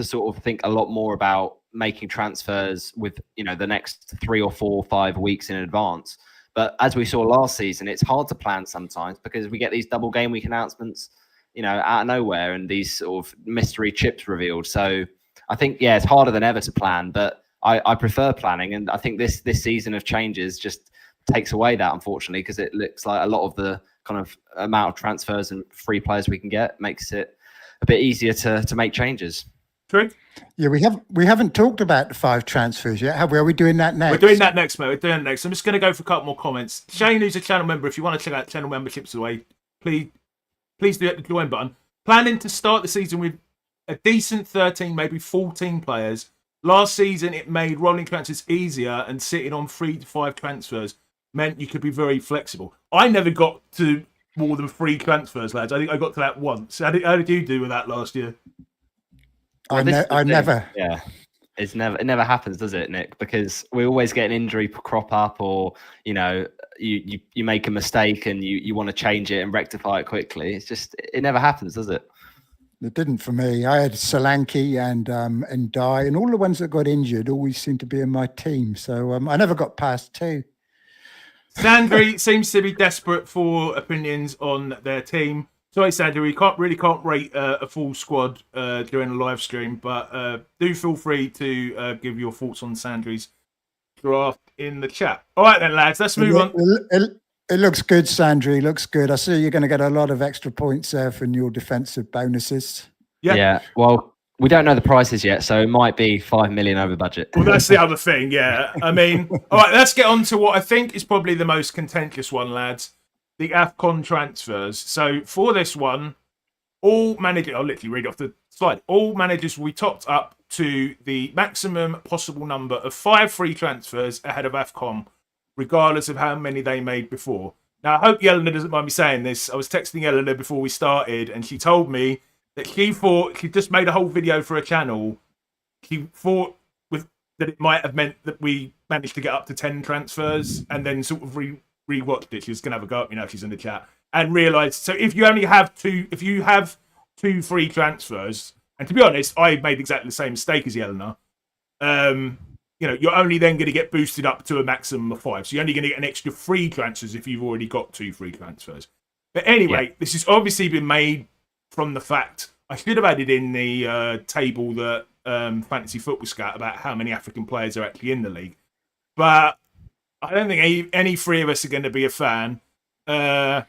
sort of think a lot more about making transfers with, you know, the next 3 or 4 or 5 weeks in advance. But as we saw last season, it's hard to plan sometimes because we get these double game week announcements, you know, out of nowhere and these sort of mystery chips revealed. So I think, yeah, it's harder than ever to plan, but I prefer planning. And I think this season of changes just takes away that, unfortunately, because it looks like a lot of the kind of amount of transfers and free players we can get makes it a bit easier to make changes. Trig? Yeah, we haven't talked about the 5 transfers yet, have we? Are we doing that next? We're doing that next, mate. We're doing that next. I'm just going to go for a couple more comments. Shane, who's a channel member, if you want to check out channel memberships away, please do hit the join button. Planning to start the season with a decent 13, maybe 14 players. Last season, it made rolling transfers easier and sitting on 3 to 5 transfers meant you could be very flexible. I never got to more than 3 transfers, lads. I think I got to that once. How did you do with that last year? I never. Yeah, it never happens, does it, Nick? Because we always get an injury crop up, or you know, you make a mistake and you want to change it and rectify it quickly. It's just it never happens, does it? It didn't for me. I had Solanke and Dye, and all the ones that got injured always seemed to be in my team. So I never got past 2. Sandri seems to be desperate for opinions on their team. Sorry, Sandri, we can't rate a full squad during a live stream, but do feel free to give your thoughts on Sandri's draft in the chat. All right then, lads, let's move on. It looks good, Sandri. Looks good. I see you're going to get a lot of extra points there from your defensive bonuses. Yeah. Well, we don't know the prices yet, so it might be 5 million over budget. Well, that's the other thing. Yeah. I mean, all right, let's get on to what I think is probably the most contentious one, lads. The AFCON transfers. So for this one, all managers, I'll literally read off the slide. All managers will be topped up to the maximum possible number of 5 free transfers ahead of AFCON, regardless of how many they made before. Now, I hope Yelena doesn't mind me saying this. I was texting Yelena before we started, and she told me that she thought she just made a whole video for a channel. She thought that it might have meant that we managed to get up to 10 transfers, and then sort of rewatched it. She was going to have a go at me now. She's in the chat and realised. So if you only have 2, if you have 2 free transfers, and to be honest, I made exactly the same mistake as Yelena. You know, you're only then going to get boosted up to a maximum of 5. So you're only going to get an extra 3 transfers if you've already got 2 free transfers. But anyway, This has obviously been made from the fact I should have added in the table that Fantasy Football Scout about how many African players are actually in the league. But I don't think any 3 of us are going to be a fan. I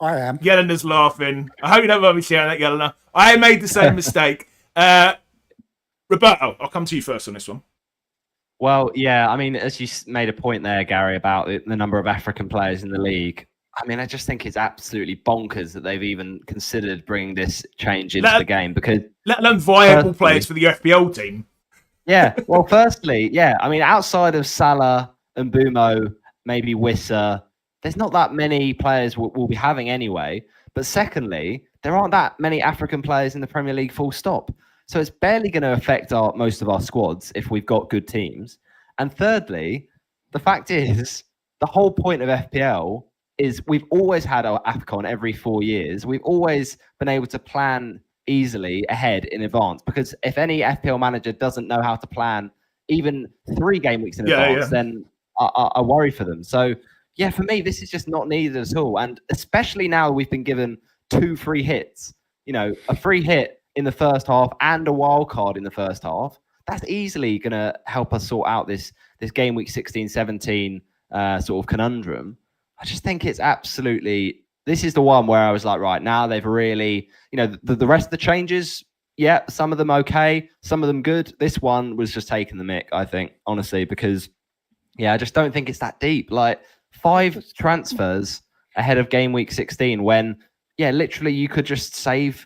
am. Yelena's laughing. I hope you don't mind me sharing that, Yelena. I made the same mistake. Roberto, I'll come to you first on this one. Well, yeah, I mean, as you made a point there, Gary, about the number of African players in the league. I mean, I just think it's absolutely bonkers that they've even considered bringing this change into the game, because let alone viable players for the FPL team. Yeah, well, firstly, yeah, I mean, outside of Salah and Bumo, maybe Wissa, there's not that many players we'll be having anyway. But secondly, there aren't that many African players in the Premier League, full stop. So it's barely going to affect most of our squads if we've got good teams. And thirdly, the fact is, the whole point of FPL is we've always had our AFCON every 4 years. We've always been able to plan easily ahead in advance, because if any FPL manager doesn't know how to plan even 3 game weeks in advance, then I worry for them. So, yeah, for me, this is just not needed at all. And especially now we've been given 2 free hits. You know, a free hit in the first half and a wild card in the first half, that's easily going to help us sort out this game week 16, 17 sort of conundrum. I just think it's absolutely, this is the one where I was like, right, now they've really, the rest of the changes, yeah, some of them okay, some of them good. This one was just taking the mick, I think, honestly, because, yeah, I just don't think it's that deep. Like 5 transfers ahead of game week 16 when, yeah, literally you could just save,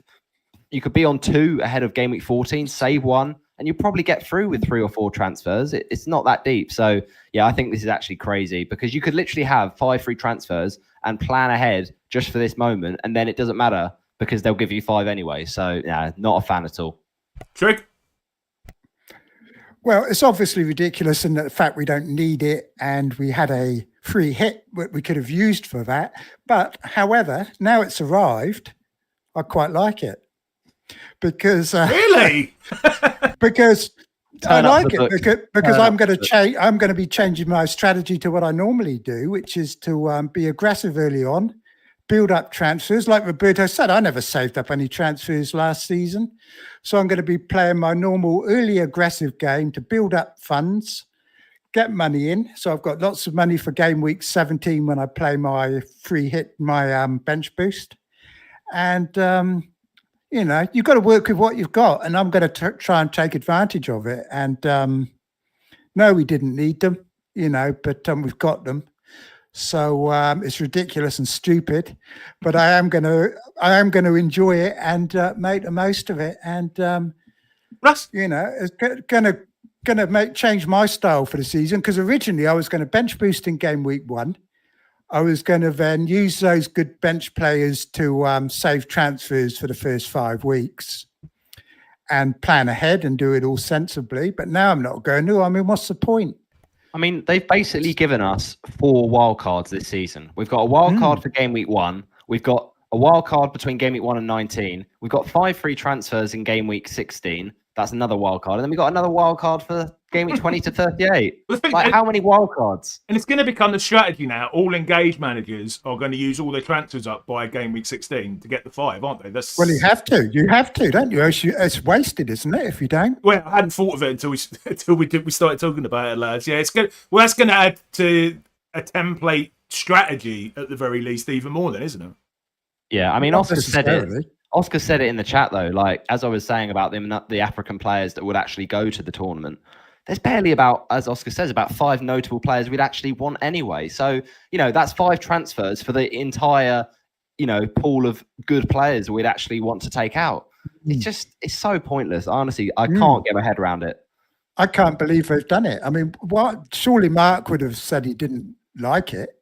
you could be on 2 ahead of game week 14, save 1, and you probably get through with 3 or 4 transfers. It's not that deep. So, yeah, I think this is actually crazy because you could literally have 5 free transfers and plan ahead just for this moment, and then it doesn't matter because they'll give you 5 anyway. So, yeah, not a fan at all. Trig? Well, it's obviously ridiculous in the fact we don't need it, and we had a free hit that we could have used for that. But, however, now it's arrived, I quite like it. Because really, because I like it because I'm going to change. change. I'm going to be changing my strategy to what I normally do, which is to be aggressive early on, build up transfers. Like Roberto said, I never saved up any transfers last season, so I'm going to be playing my normal early aggressive game to build up funds, get money in. So I've got lots of money for game week 17 when I play my free hit, my bench boost, and. You've got to work with what you've got, and I'm going to try and take advantage of it. And no, we didn't need them, but we've got them. So it's ridiculous and stupid, but I am going to enjoy it and make the most of it. And Russ, it's going to change my style for the season because originally I was going to bench boost in game week 1. I was going to then use those good bench players to save transfers for the first 5 weeks and plan ahead and do it all sensibly. But now I'm not going to. I mean, what's the point? I mean, they've basically given us 4 wild cards this season. We've got a wild card for game week 1. We've got a wild card between game week 1 and 19. We've got 5 free transfers in game week 16. That's another wild card. And then we've got another wild card for game week 20 to 38. Like, how many wild cards? And it's going to become the strategy now. All engaged managers are going to use all their transfers up by game week 16 to get the 5, aren't they? Well, you have to. You have to, don't you? It's wasted, isn't it, if you don't? Well, I hadn't thought of it until we started talking about it, lads. Yeah, it's good. Well, that's going to add to a template strategy at the very least, even more then, isn't it? Yeah, I mean, Oscar said it in the chat, though. Like, as I was saying about the African players that would actually go to the tournament, there's barely about, as Oscar says, about 5 notable players we'd actually want anyway. So, that's 5 transfers for the entire, pool of good players we'd actually want to take out. It's so pointless. Honestly, I can't get my head around it. I can't believe they've done it. I mean, surely Mark would have said he didn't like it.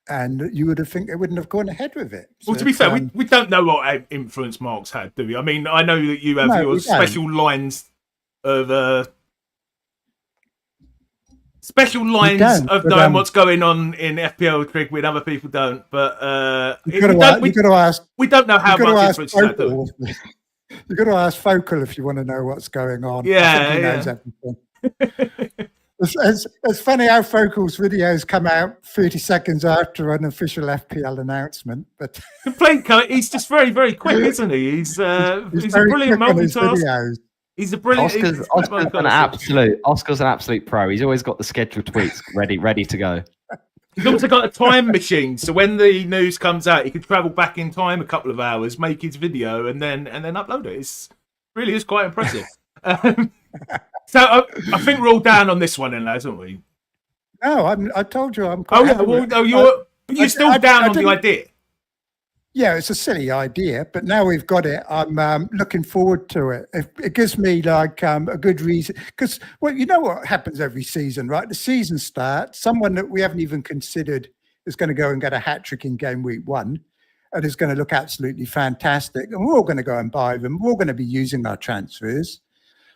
And you would have think they wouldn't have gone ahead with it. Well, to be fair, we don't know what influence Mark's had, do we? I mean, I know that you have your special lines of knowing what's going on in FPL Trig with other people don't. But we don't know how much influence that do. You've got to ask Focal if you want to know what's going on. Yeah, he knows everything. It's funny how Focal's videos come out 30 seconds after an official FPL announcement. But he's just very, very quick, isn't he? He's a brilliant multitasker. He's a brilliant. Oscar's an absolute pro. He's always got the scheduled tweets ready to go. He's also got a time machine, so when the news comes out, he can travel back in time a couple of hours, make his video, and then upload it. It really is quite impressive. So I think we're all down on this one, then, lads, aren't we? No, I told you I'm. You're still down on the idea. Yeah, it's a silly idea, but now we've got it. I'm looking forward to it. It gives me a good reason because you know what happens every season, right? The season starts. Someone that we haven't even considered is going to go and get a hat trick in game week 1, and is going to look absolutely fantastic. And we're all going to go and buy them. We're all going to be using our transfers.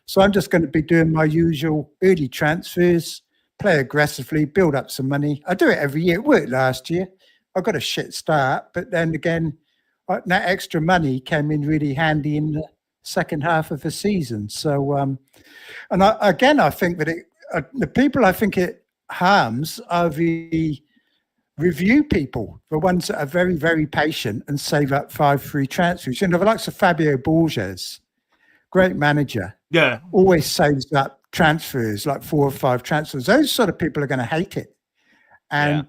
So I'm just going to be doing my usual early transfers, play aggressively, build up some money. I do it every year. It worked last year. I got a shit start, but then again, that extra money came in really handy in the second half of the season. So, I think that the people I think it harms are the review people, the ones that are very, very patient and save up 5 free transfers. The likes of Fabio Borges. great manager. Yeah. Always saves up transfers, like 4 or 5 transfers. Those sort of people are going to hate it. And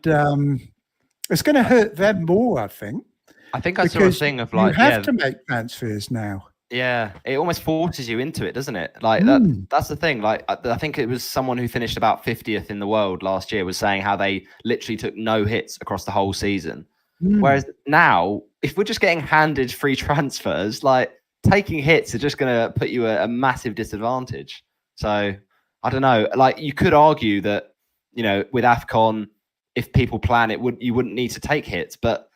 it's going to hurt them more, I think. I think I saw a thing of like, you have to make transfers now. Yeah, it almost forces you into it, doesn't it? Like that's the thing. Like I think it was someone who finished about 50th in the world last year was saying how they literally took no hits across the whole season. Whereas now, if we're just getting handed free transfers, like taking hits are just going to put you at a massive disadvantage. So I don't know. Like you could argue that, you know, with AFCON, if people plan it, you wouldn't need to take hits, but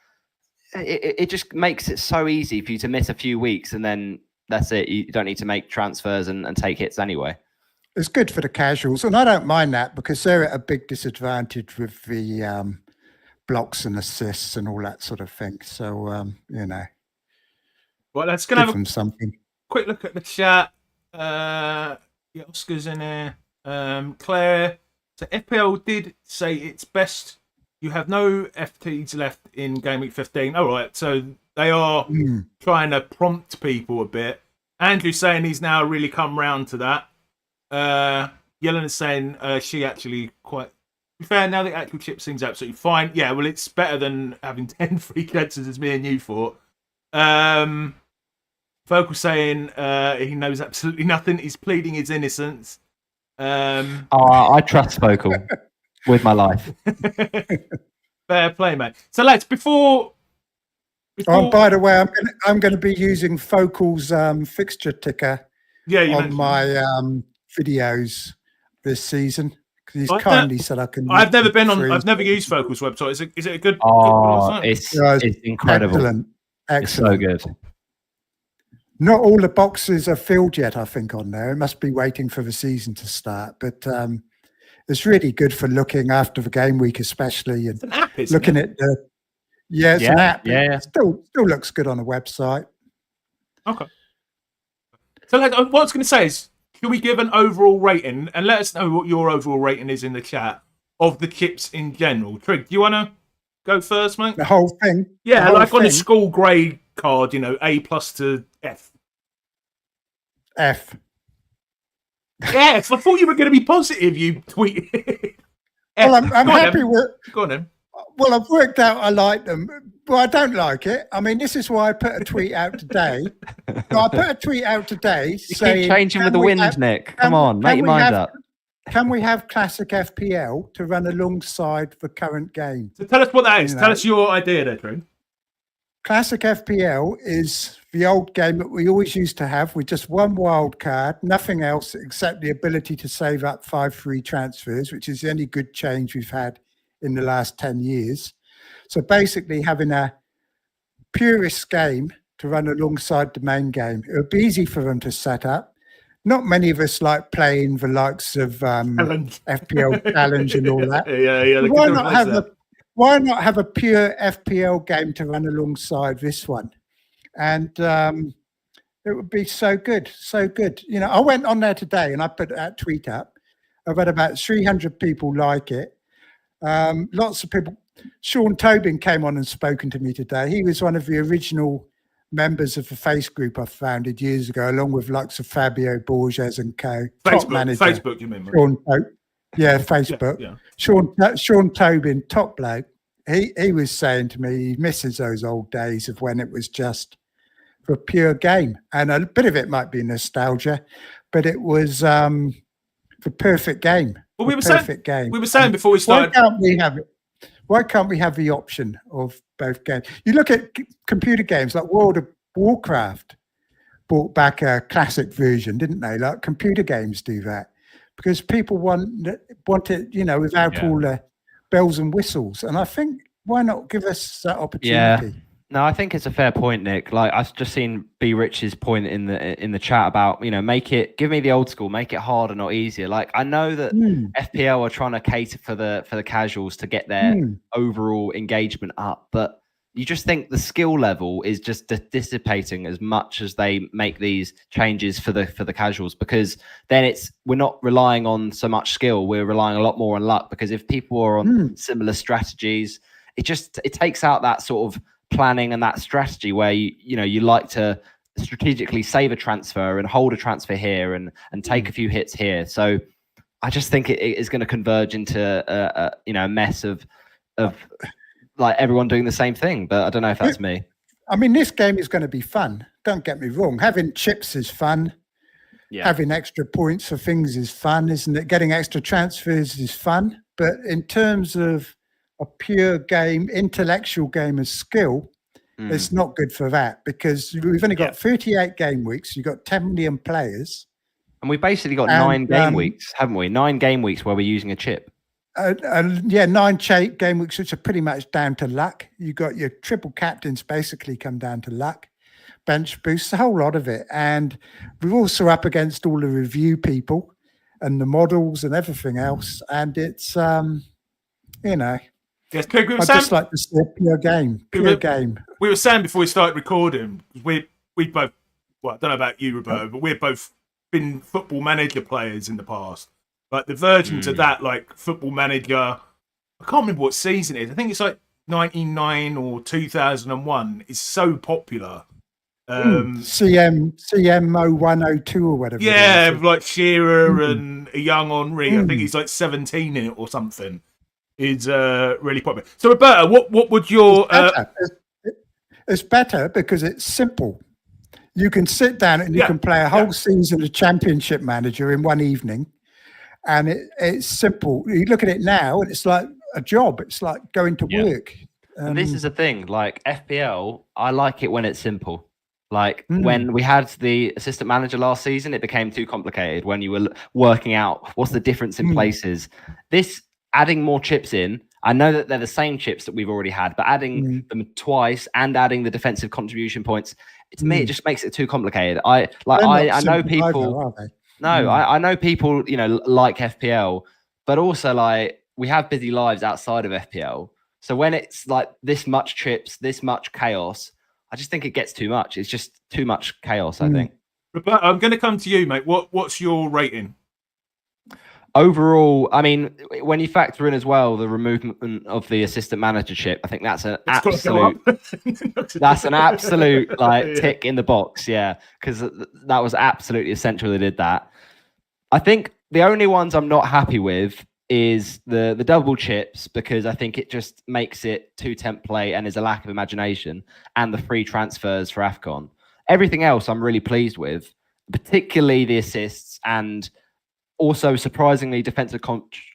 it just makes it so easy for you to miss a few weeks and then that's it. You don't need to make transfers and take hits anyway. It's good for the casuals, and I don't mind that because they're at a big disadvantage with the blocks and assists and all that sort of thing. So, you know. Well, let's give them something. Quick look at the chat. Oscar's in here. Claire. So FPL did say it's best. You have no FTs left in Game Week 15. All right, so they are trying to prompt people a bit. Andrew's saying he's now really come round to that. Yelena's saying she actually quite... To be fair, now the actual chip seems absolutely fine. Yeah, well, it's better than having 10 free cancers as me and you thought. Focal saying he knows absolutely nothing. He's pleading his innocence. I trust Focal with my life. Fair play, mate. So, lads, before... Oh, by the way, I'm going to be using Focal's fixture ticker on my videos this season. Because he's kindly said I can... I've never used Focal's website. Is it a good... good it's incredible. Excellent. It's so good. Not all the boxes are filled yet, I think, on there. It must be waiting for the season to start. But it's really good for looking after the game week, especially. And it's an app, isn't looking it? at the... Yeah, it's an app. Yeah. It still looks good on the website. Okay. So what I was going to say is, should we give an overall rating? And let us know what your overall rating is in the chat of the chips in general. Trig, do you want to go first, mate? The whole thing? Yeah, like on a school grade card, you know, A+ to F. F. Yes, I thought you were going to be positive, you tweeted. Well, I'm happy with... Go on, then. Well, I've worked out I like them. Well, I don't like it. I mean, this is why I put a tweet out today. I put a tweet out today saying... You keep changing with the wind, Nick. Come on, make your mind up. Can we have classic FPL to run alongside the current game? So tell us what that is. Tell us your idea there, Drew. Classic FPL is the old game that we always used to have with just one wild card, nothing else except the ability to save up 5 free transfers, which is the only good change we've had in the last 10 years. So basically having a purist game to run alongside the main game. It would be easy for them to set up. Not many of us like playing the likes of FPL Challenge and all that. Yeah. Why not have a pure FPL game to run alongside this one? And it would be so good, so good. You know, I went on there today and I put that tweet up. I've had about 300 people like it. Lots of people. Sean Tobin came on and spoken to me today. He was one of the original members of the face group I founded years ago, along with likes of Fabio Borges and co. Top manager. Facebook, you mean? Yeah, Facebook. Yeah. Sean Tobin, top bloke. He was saying to me he misses those old days of when it was just for a pure game. And a bit of it might be nostalgia, but it was the perfect game. Well, we were saying before we started. Why can't we have the option of both games? You look at computer games like World of Warcraft brought back a classic version, didn't they? Like computer games do that because people want it, you know, without all the bells and whistles. And I think why not give us that opportunity? Yeah. No, I think it's a fair point, Nick. Like I've just seen B Rich's point in the chat about, you know, give me the old school, make it harder, not easier. Like I know that FPL are trying to cater for the casuals to get their overall engagement up, but you just think the skill level is just dissipating as much as they make these changes for the casuals, because then we're not relying on so much skill, we're relying a lot more on luck, because if people are on similar strategies, it takes out that sort of planning and that strategy where you like to strategically save a transfer and hold a transfer here and take a few hits here. So I just think it is going to converge into a mess of like everyone doing the same thing. But I don't know if that's me. I mean, this game is going to be fun. Don't get me wrong. Having chips is fun. Yeah. Having extra points for things is fun, isn't it? Getting extra transfers is fun. But in terms of a pure game, intellectual game of skill, it's not good for that, because we've only got 38 game weeks. You've got 10 million players. And we basically got 9 game weeks, haven't we? 9 game weeks where we're using a chip. 9 game weeks, which are pretty much down to luck. You got your triple captains basically come down to luck, bench boosts, a whole lot of it. And we're also up against all the review people and the models and everything else. And it's, Yes, Craig, I just like to see a pure game. We were saying before we started recording, we both, well, I don't know about you, Roberto, but we've both been Football Manager players in the past. Like the version to that, like Football Manager, I can't remember what season it is. I think it's like 99 or 2001. It's so popular. CM 0102 or whatever. Yeah, like Shearer and a young Henri. I think he's like 17 in it or something. Is really popular. So Roberto, what would your it's better because it's simple. You can sit down and you can play a whole season of Championship Manager in one evening, and it's simple. You look at it now and it's like a job. It's like going to work. And this is the thing, like FPL, I like it when it's simple. Like when we had the assistant manager last season, it became too complicated when you were working out what's the difference in places. This adding more chips in, I know that they're the same chips that we've already had, but adding them twice and adding the defensive contribution points, to me, it just makes it too complicated. I know people. I know people, like FPL, but also like we have busy lives outside of FPL. So when it's like this much chips, this much chaos, I just think it gets too much. It's just too much chaos, I think. Roberto, I'm going to come to you, mate. What's your rating? Overall, I mean, when you factor in as well the removal of the assistant manager chip, I think that's an absolute like tick in the box, because that was absolutely essential. They did that. I think the only ones I'm not happy with is the double chips, because I think it just makes it too template and is a lack of imagination, and the free transfers for AFCON. Everything else I'm really pleased with, particularly the assists and also surprisingly defensive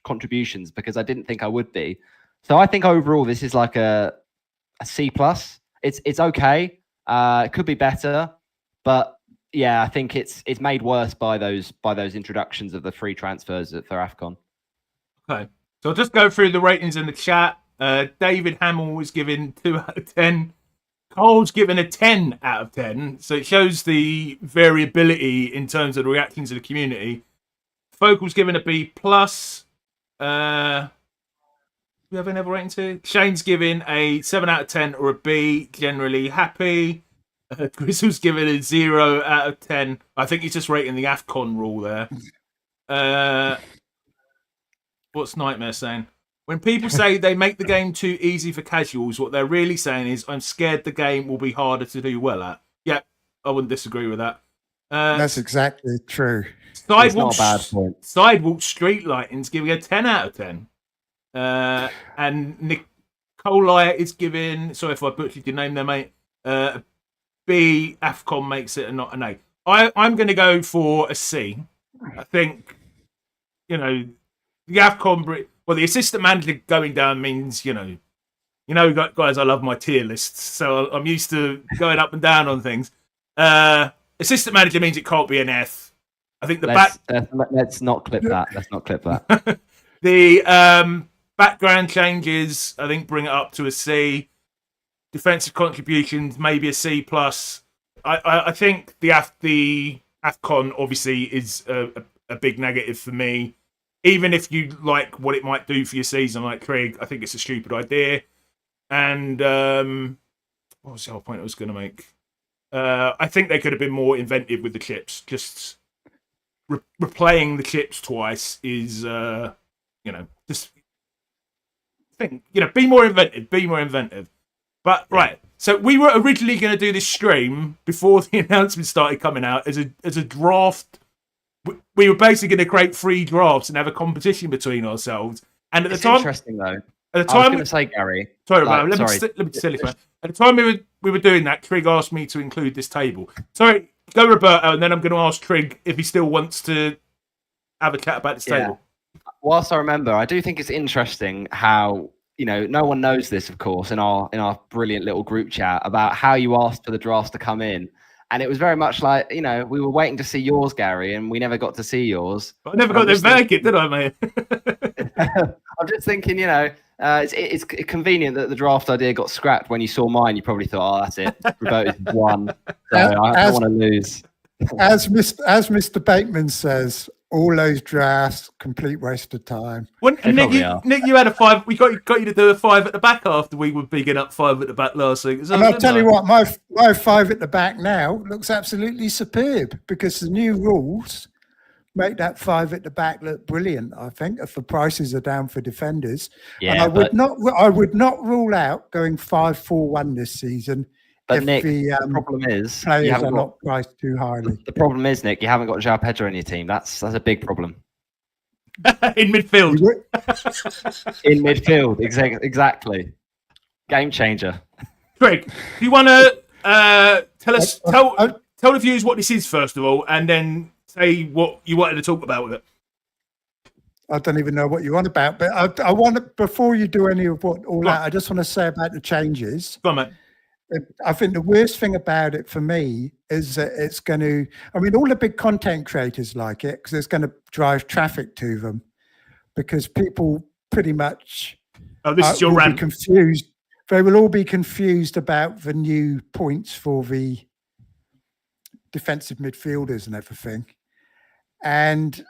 contributions, because I didn't think I would be. So I think overall this is like a C+. It's okay. It could be better, but yeah, I think it's made worse by those introductions of the free transfers for AFCON. Okay, so I'll just go through the ratings in the chat. David Hamill was given 2 out of 10. Cole's given a 10 out of 10. So it shows the variability in terms of the reactions of the community. Focal's given a B+. We have another rating too. Shane's given a 7 out of 10 or a B, generally happy. Grizzle's given a 0 out of 10. I think he's just rating the AFCON rule there. What's Nightmare saying? When people say they make the game too easy for casuals, what they're really saying is, I'm scared the game will be harder to do well at. Yeah, I wouldn't disagree with that. That's exactly true. Sidewalk Street Lighting's giving a 10 out of 10. And Nicola is giving, sorry if I butchered your name there, mate, a B. AFCON makes it not an A. I'm going to go for a C. I think, the AFCON, well, the assistant manager going down means, guys, I love my tier lists, so I'm used to going up and down on things. Assistant manager means it can't be an F. I think let's not clip that. Let's not clip that. The background changes, I think, bring it up to a C. Defensive contributions, maybe a C+. I think the AFCON obviously is a big negative for me. Even if you like what it might do for your season, like Craig, I think it's a stupid idea. And what was the whole point I was going to make? I think they could have been more inventive with the chips. Just replaying the chips twice is, just think, be more inventive. But right, So we were originally going to do this stream before the announcement started coming out as a draft. We were basically going to create 3 drafts and have a competition between ourselves. And at the time, interesting though. At the I was time, going to say, Gary. sorry, let me silly for At the time we were doing that, Trig asked me to include this table. Sorry, go Roberto, and then I'm going to ask Trig if he still wants to have a chat about this table. Whilst I remember, I do think it's interesting how, no one knows this, of course, in our brilliant little group chat about how you asked for the drafts to come in. And it was very much like, we were waiting to see yours, Gary, and we never got to see yours. But I never got them back, did I, mate? I'm just thinking, it's convenient that the draft idea got scrapped. When you saw mine, you probably thought, oh, that's it. Roberto's won. So I don't want to lose. As Mr. Bateman says, all those drafts, complete waste of time. Nick, you had a 5. We got you to do a 5 at the back after we were bigging up 5 at the back last week. And I'll tell you what, my 5 at the back now looks absolutely superb because the new rules make that 5 at the back look brilliant. I think if the prices are down for defenders, and I would not rule out going 5-4-1 this season. But Nick, the problem is players are not priced too highly. The problem is, Nick, you haven't got João Pedro in your team. That's a big problem. In midfield. In midfield, exactly. Game changer. Greg, do you want to tell the viewers what this is first of all, and then say what you wanted to talk about with it? I don't even know what you want about, but I want to, before you do any of that, I just want to say about the changes. Go on, mate. I think the worst thing about it for me is that it's going to, all the big content creators like it because it's going to drive traffic to them because people pretty much this is your rant. Confused. They will all be confused about the new points for the defensive midfielders and everything. And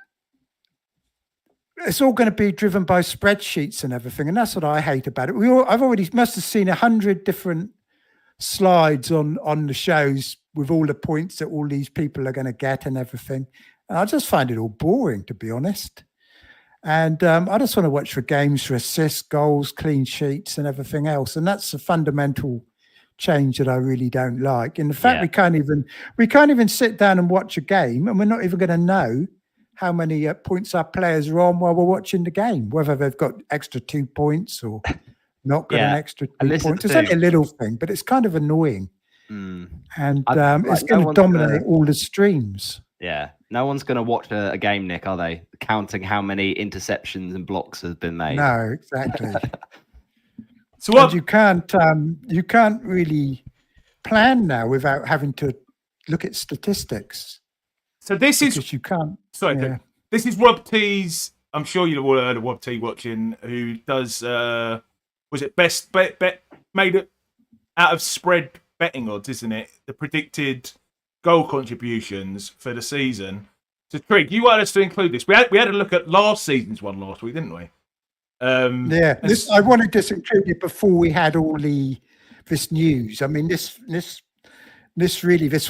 it's all going to be driven by spreadsheets and everything. And that's what I hate about it. I've already must have seen 100 different slides on the shows with all the points that all these people are going to get and everything. And I just find it all boring, to be honest. And I just want to watch for games for assists, goals, clean sheets and everything else. And that's a fundamental change that I really don't like. In the fact we can't even sit down and watch a game and we're not even going to know how many points our players are on while we're watching the game, whether they've got extra 2 points or not got an extra 2 points. It's only a little thing, but it's kind of annoying. And it's going to dominate all the streams. Yeah. No one's going to watch a game, Nick, are they? Counting how many interceptions and blocks has been made. No, exactly. So what? And you can't really plan now without having to look at statistics. So this is because you can't. Sorry, this is Rob T's. I'm sure you've all heard of Rob T watching, who does was it best bet made it out of spread betting odds, isn't it? The predicted goal contributions for the season. So Trig, you wanted us to include this. We had a look at last season's one last week, didn't we? I wanted this included before we had all this news. I mean, this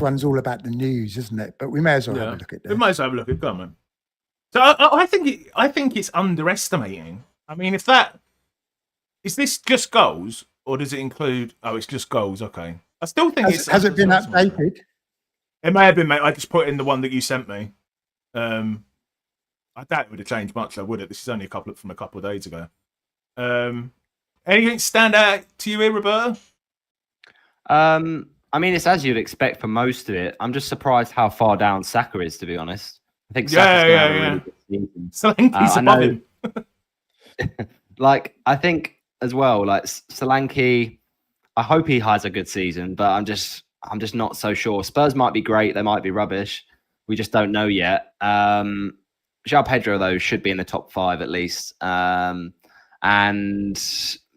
one's all about the news, isn't it? But we may as well have a look at this. We might as well have a look at it. Come on. So I think it's underestimating. I mean, is this just goals or does it include? Oh, it's just goals. Okay. I still think has it been updated? It may have been, mate. I just put in the one that you sent me. I doubt it would have changed much, though, would it? This is only from a couple of days ago. Anything stand out to you here, Roberto? I mean, it's as you'd expect for most of it. I'm just surprised how far down Saka is, to be honest. I think Saka's going to have a really good season. Solanke's above him. I think as well, Solanke, I hope he has a good season, but I'm just not so sure. Spurs might be great, they might be rubbish. We just don't know yet. João Pedro, though, should be in the top 5 at least. And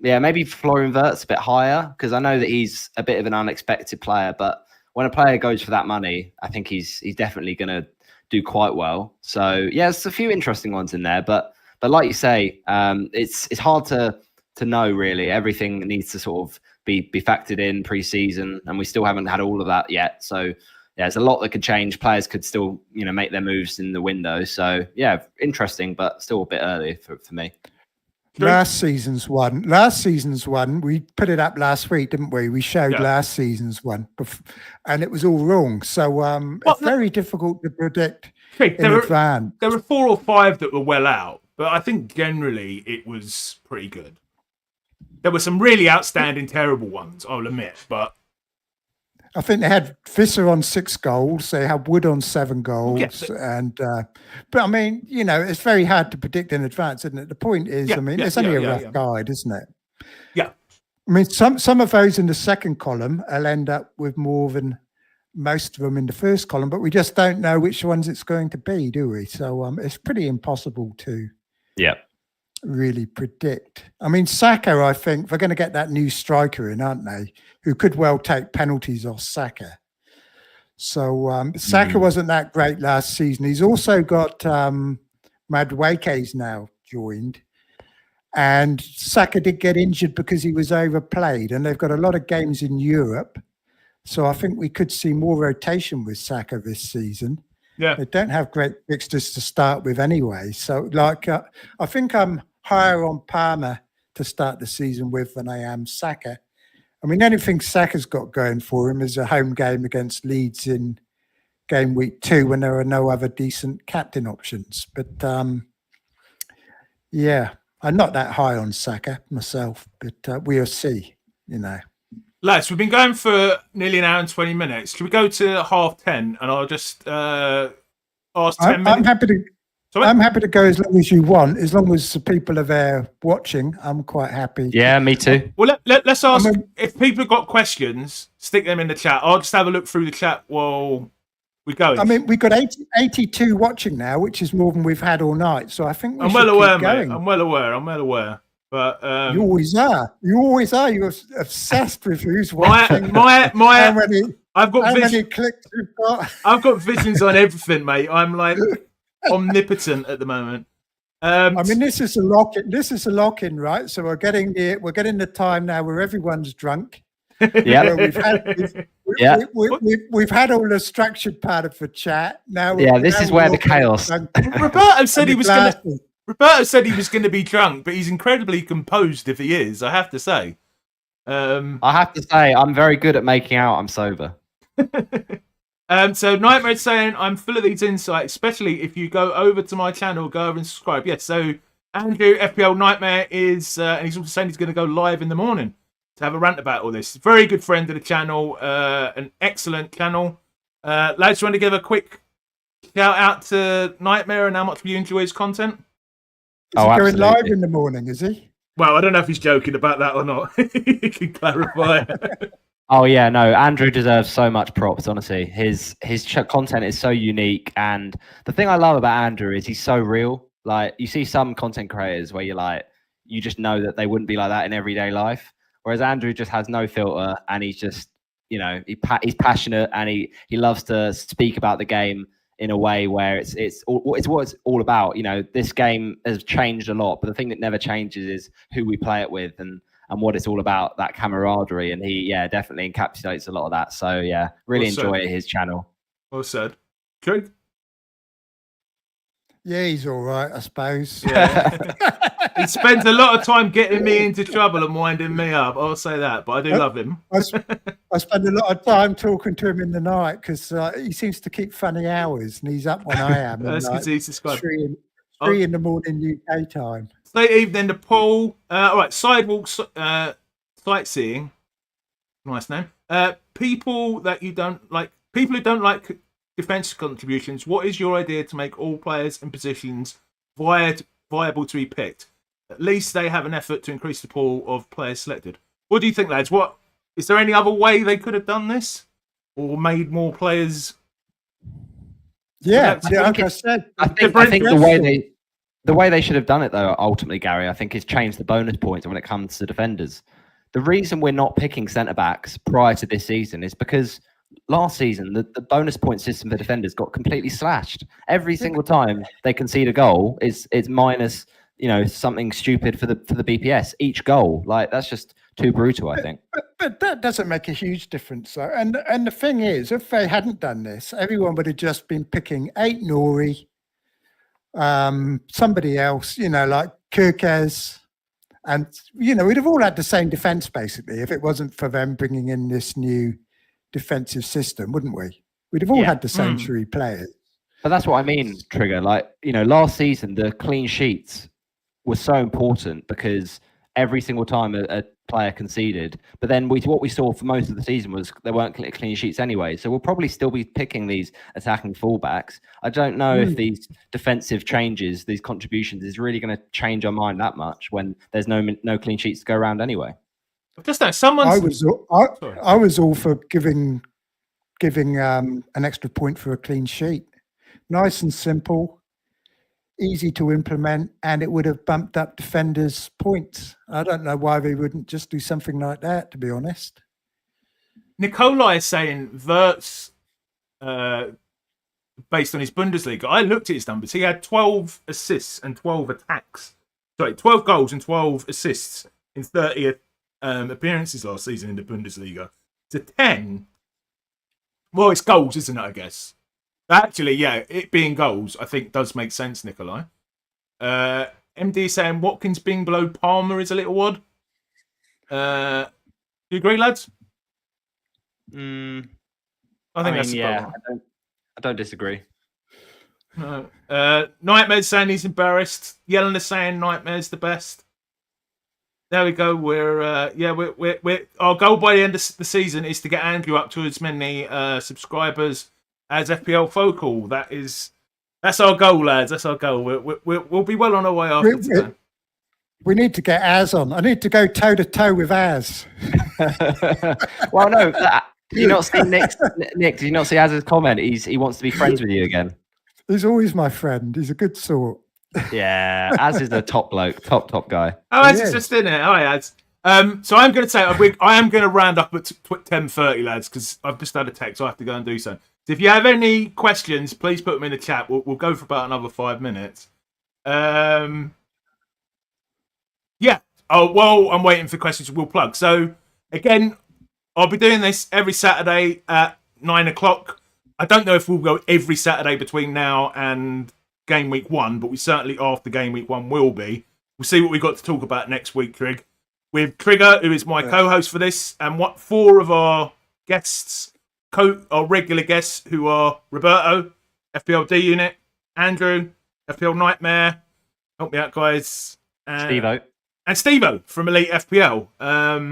maybe Florian Wirtz a bit higher because I know that he's a bit of an unexpected player. But when a player goes for that money, I think he's definitely going to do quite well. So there's a few interesting ones in there. But like you say, it's hard to know really. Everything needs to sort of be factored in pre-season, and we still haven't had all of that yet. So there's a lot that could change. Players could still, make their moves in the window. So interesting, but still a bit early for me. Last season's one, we put it up last week, didn't we? We showed last season's one, and it was all wrong. So it's very difficult to predict in advance. There were 4 or 5 that were well out, but I think generally it was pretty good. There were some really outstanding, terrible ones, I'll admit, but I think they had Visser on 6 goals. They had Wood on 7 goals, and but I mean, it's very hard to predict in advance, isn't it? The point is, it's only a rough guide, isn't it? Yeah. I mean, some of those in the second column will end up with more than most of them in the first column, but we just don't know which ones it's going to be, do we? So it's pretty impossible to really predict. I mean, Saka, I think they're going to get that new striker in, aren't they? Who could well take penalties off Saka. So Saka wasn't that great last season. He's also got Madueke's now joined. And Saka did get injured because he was overplayed. And they've got a lot of games in Europe. So I think we could see more rotation with Saka this season. Yeah. They don't have great fixtures to start with anyway. So I think I'm higher on Palmer to start the season with than I am Saka. I mean, anything Saka's got going for him is a home game against Leeds in game week 2 when there are no other decent captain options. But I'm not that high on Saka myself, but we'll see, Lads, we've been going for nearly an hour and 20 minutes. Should we go to 10:30 and I'll just ask 10 minutes? I'm happy to go as long as you want, as long as the people are there watching. I'm quite happy. Yeah, me too. Well, let's ask if people have got questions, stick them in the chat. I'll just have a look through the chat while we go. I mean, we've got 82 watching now, which is more than we've had all night. So I think I'm well aware, mate. I'm well aware. But you always are. You're obsessed with who's watching. I've got many clicks you've got. I've got visions on everything, mate. I'm like omnipotent at the moment. I mean, this is a lock-in, right? So we're getting the time now where everyone's drunk. Yeah, we've had all the structured part of the chat. Now, this is where the chaos. Roberto said he was going to. Roberto said he was going to be drunk, but he's incredibly composed if he is, I have to say. I have to say, I'm very good at making out I'm sober. So Nightmare's saying, I'm full of these insights, especially if you go over to my channel, go over and subscribe. Yes, so Andrew, FPL Nightmare is, and he's also saying he's going to go live in the morning to have a rant about all this. Very good friend of the channel, an excellent channel. Lads, you want to give a quick shout out to Nightmare and how much you enjoy his content? Is he going live in the morning, is he? Well, I don't know if he's joking about that or not. He can clarify. Oh yeah, no. Andrew deserves so much props. Honestly, his content is so unique, and the thing I love about Andrew is he's so real. Like, you see some content creators where you just know that they wouldn't be like that in everyday life, whereas Andrew just has no filter, and he's just he's passionate, and he loves to speak about the game in a way where it's what it's all about. This game has changed a lot, but the thing that never changes is who we play it with and what it's all about, that camaraderie. And he, definitely encapsulates a lot of that. So, really enjoy his channel. Well said. Trig? Yeah, he's all right, I suppose. Yeah. He spends a lot of time getting me into trouble and winding me up. I'll say that, but I do love him. I spend a lot of time talking to him in the night because he seems to keep funny hours, and he's up when I am. That's because he's subscribed. 3 in the morning UK time. Late evening to Paul. All right, sidewalk sightseeing. Nice name. People who don't like defensive contributions. What is your idea to make all players and positions viable to be picked? At least they have an effort to increase the pool of players selected. What do you think, lads? What is there any other way they could have done this, or made more players? Yeah, like I said, I think the way they should have done it, though, ultimately, Gary, I think, is change the bonus points when it comes to defenders. The reason we're not picking centre backs prior to this season is because last season the bonus point system for defenders got completely slashed. Every single time they concede a goal, it's minus something stupid for the BPS each goal. Like, that's just too brutal, I think. But that doesn't make a huge difference, though. And the thing is, if they hadn't done this, everyone would have just been picking 8 Nori, somebody else, like Kirkes, And, you know, we'd have all had the same defence, basically, if it wasn't for them bringing in this new defensive system, wouldn't we? We'd have all had the same three players. But that's what I mean, Trigger. Like, you know, last season, the clean sheets were so important because every single time a player conceded. But then what we saw for most of the season was there weren't clean sheets anyway. So we'll probably still be picking these attacking fullbacks. I don't know if these defensive changes, these contributions, is really going to change our mind that much when there's no clean sheets to go around anyway. Just that someone's. I was all for giving an extra point for a clean sheet. Nice and simple, easy to implement, and it would have bumped up defenders' points. I don't know why they wouldn't just do something like that, to be honest. Nikolai is saying Wirtz, based on his Bundesliga. I looked at his numbers. He had 12 assists and 12 attacks. Sorry, 12 goals and 12 assists in 30 appearances last season in the Bundesliga. To 10. Well, it's goals, isn't it, I guess? Actually, yeah, it being goals, I think does make sense, Nikolai. MD saying Watkins being below Palmer is a little odd. Do you agree, lads? I think that's I don't disagree. Nightmare's saying he's embarrassed. Yelena's saying Nightmare's the best. There we go. We're our goal by the end of the season is to get Andrew up to as many subscribers as FPL Focal. That's our goal, lads. That's our goal. We'll be well on our way after today. We need to get Az on. I need to go toe to toe with Az. Well, no. Did you not see Nick? Did you not see Az's comment? He wants to be friends with you again. He's always my friend. He's a good sort. Yeah, Az is the top bloke, top guy. Oh, Az is just in it. Hi, Az. So I'm going to say I am going to round up at 10:30, lads, because I've just had a text. So I have to go and do so. So if you have any questions, please put them in the chat. We'll go for about another 5 minutes. Yeah. Oh, well, I'm waiting for questions. We'll plug. So again, I'll be doing this every Saturday at 9 o'clock. I don't know if we'll go every Saturday between now and game week 1, but we certainly after game week 1 will be. We'll see what we've got to talk about next week, Trig. With Trigger, who is my co-host for this, and 4 of our guests, our regular guests, who are Roberto, FPL D Unit, Andrew, FPL Nightmare, help me out, guys, Steve-O. And Steve-O from Elite FPL.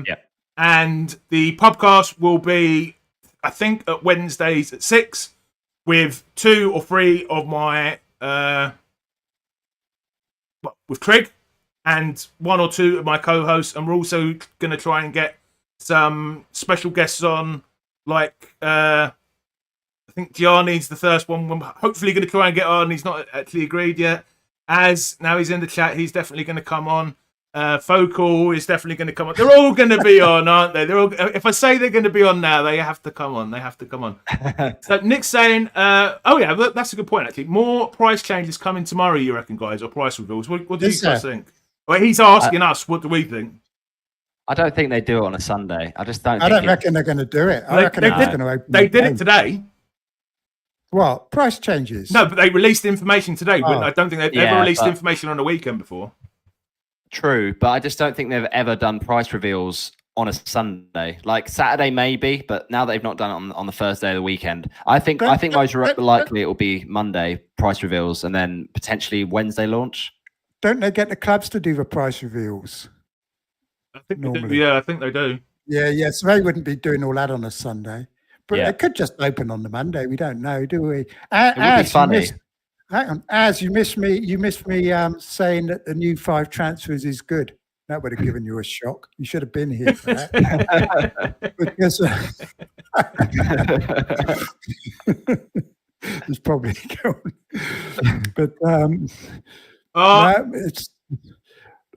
Yep. And the podcast will be, I think, at Wednesdays at 6, with 2 or 3 of my with Trig and 1 or 2 of my co-hosts, and we're also going to try and get some special guests on, like I think Gianni's the first one. We're hopefully going to try and get on. He's not actually agreed yet. As now he's in the chat, he's definitely going to come on. Focal is definitely going to come on. They're all going to be on, aren't they? They're all. If I say they're going to be on now, they have to come on. They have to come on. So Nick's saying, oh yeah, that's a good point actually. More price changes coming tomorrow, you reckon, guys, or price reveals? What do you guys think? Well, he's asking us. What do we think? I don't think they do it on a Sunday. I just don't. I don't reckon they're going to do it. I reckon they're going to open. They did it today. What price changes? No, but they released information today. Oh. I don't think they've ever released information on the weekend before. True, but I just don't think they've ever done price reveals on a Sunday. Like Saturday, maybe, but now they've not done it on the first day of the weekend. I think most likely it will be Monday price reveals and then potentially Wednesday launch. Don't they get the clubs to do the price reveals? I think they do. Yeah, I think they do. Yeah. So they wouldn't be doing all that on a Sunday, but they could just open on the Monday. We don't know, do we? It would be funny. Hang on, Az, you missed me saying that the new 5 transfers is good. That would have given you a shock. You should have been here for that. Because it's probably going. But no, it's.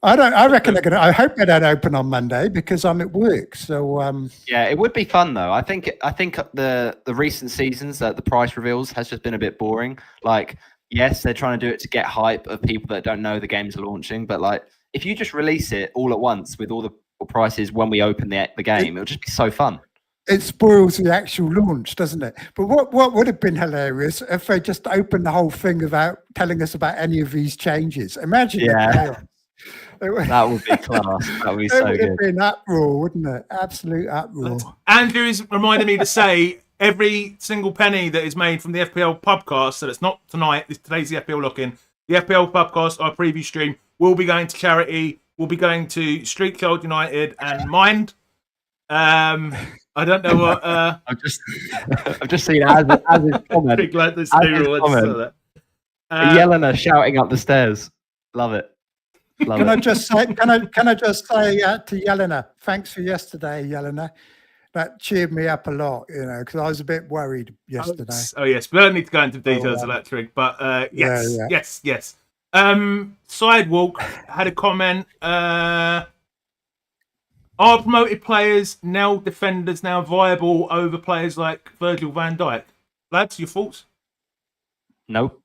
I reckon they're going to. I hope they don't open on Monday because I'm at work. So yeah, it would be fun though. I think the recent seasons that the price reveals has just been a bit boring. Like. Yes, they're trying to do it to get hype of people that don't know the games are launching. But like, if you just release it all at once with all the prices when we open the game, it'll just be so fun. It spoils the actual launch, doesn't it? But what would have been hilarious if they just opened the whole thing without telling us about any of these changes? Imagine the chaos. That would be class. That would be It so would good. have been uproar, wouldn't it? Absolute uproar. Andrew is reminding me to say every single penny that is made from the FPL podcast, so it's not tonight, today's the FPL Lock-In, the FPL podcast, our preview stream, will be going to charity, will be going to Street Child United and Mind. I don't know what... I've just seen as his comment. Big glad there's As no his words comment. to that. Yelena shouting up the stairs. Love it. Love Can it. I just say? Can I just say to Yelena, thanks for yesterday, Yelena. That cheered me up a lot, because I was a bit worried yesterday. Oh yes, we don't need to go into details of that, Trig, but yes, Yeah. yes. Sidewalk had a comment. Are promoted players now defenders now viable over players like Virgil van Dijk? Lads, your thoughts? Nope.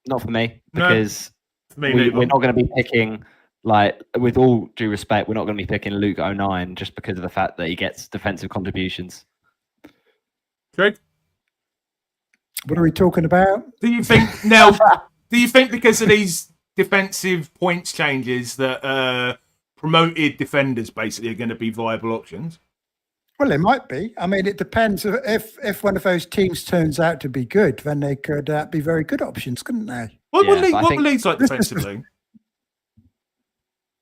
Not for me. No, Because for me, we're not going to be picking, like, with all due respect, we're not going to be picking Luke 09 just because of the fact that he gets defensive contributions. Trig? What are we talking about? Do you think now? Do you think because of these defensive points changes that promoted defenders basically are going to be viable options? Well, they might be. I mean, it depends. If one of those teams turns out to be good, then they could be very good options, couldn't they? What Yeah, were Leeds like this is- defensively?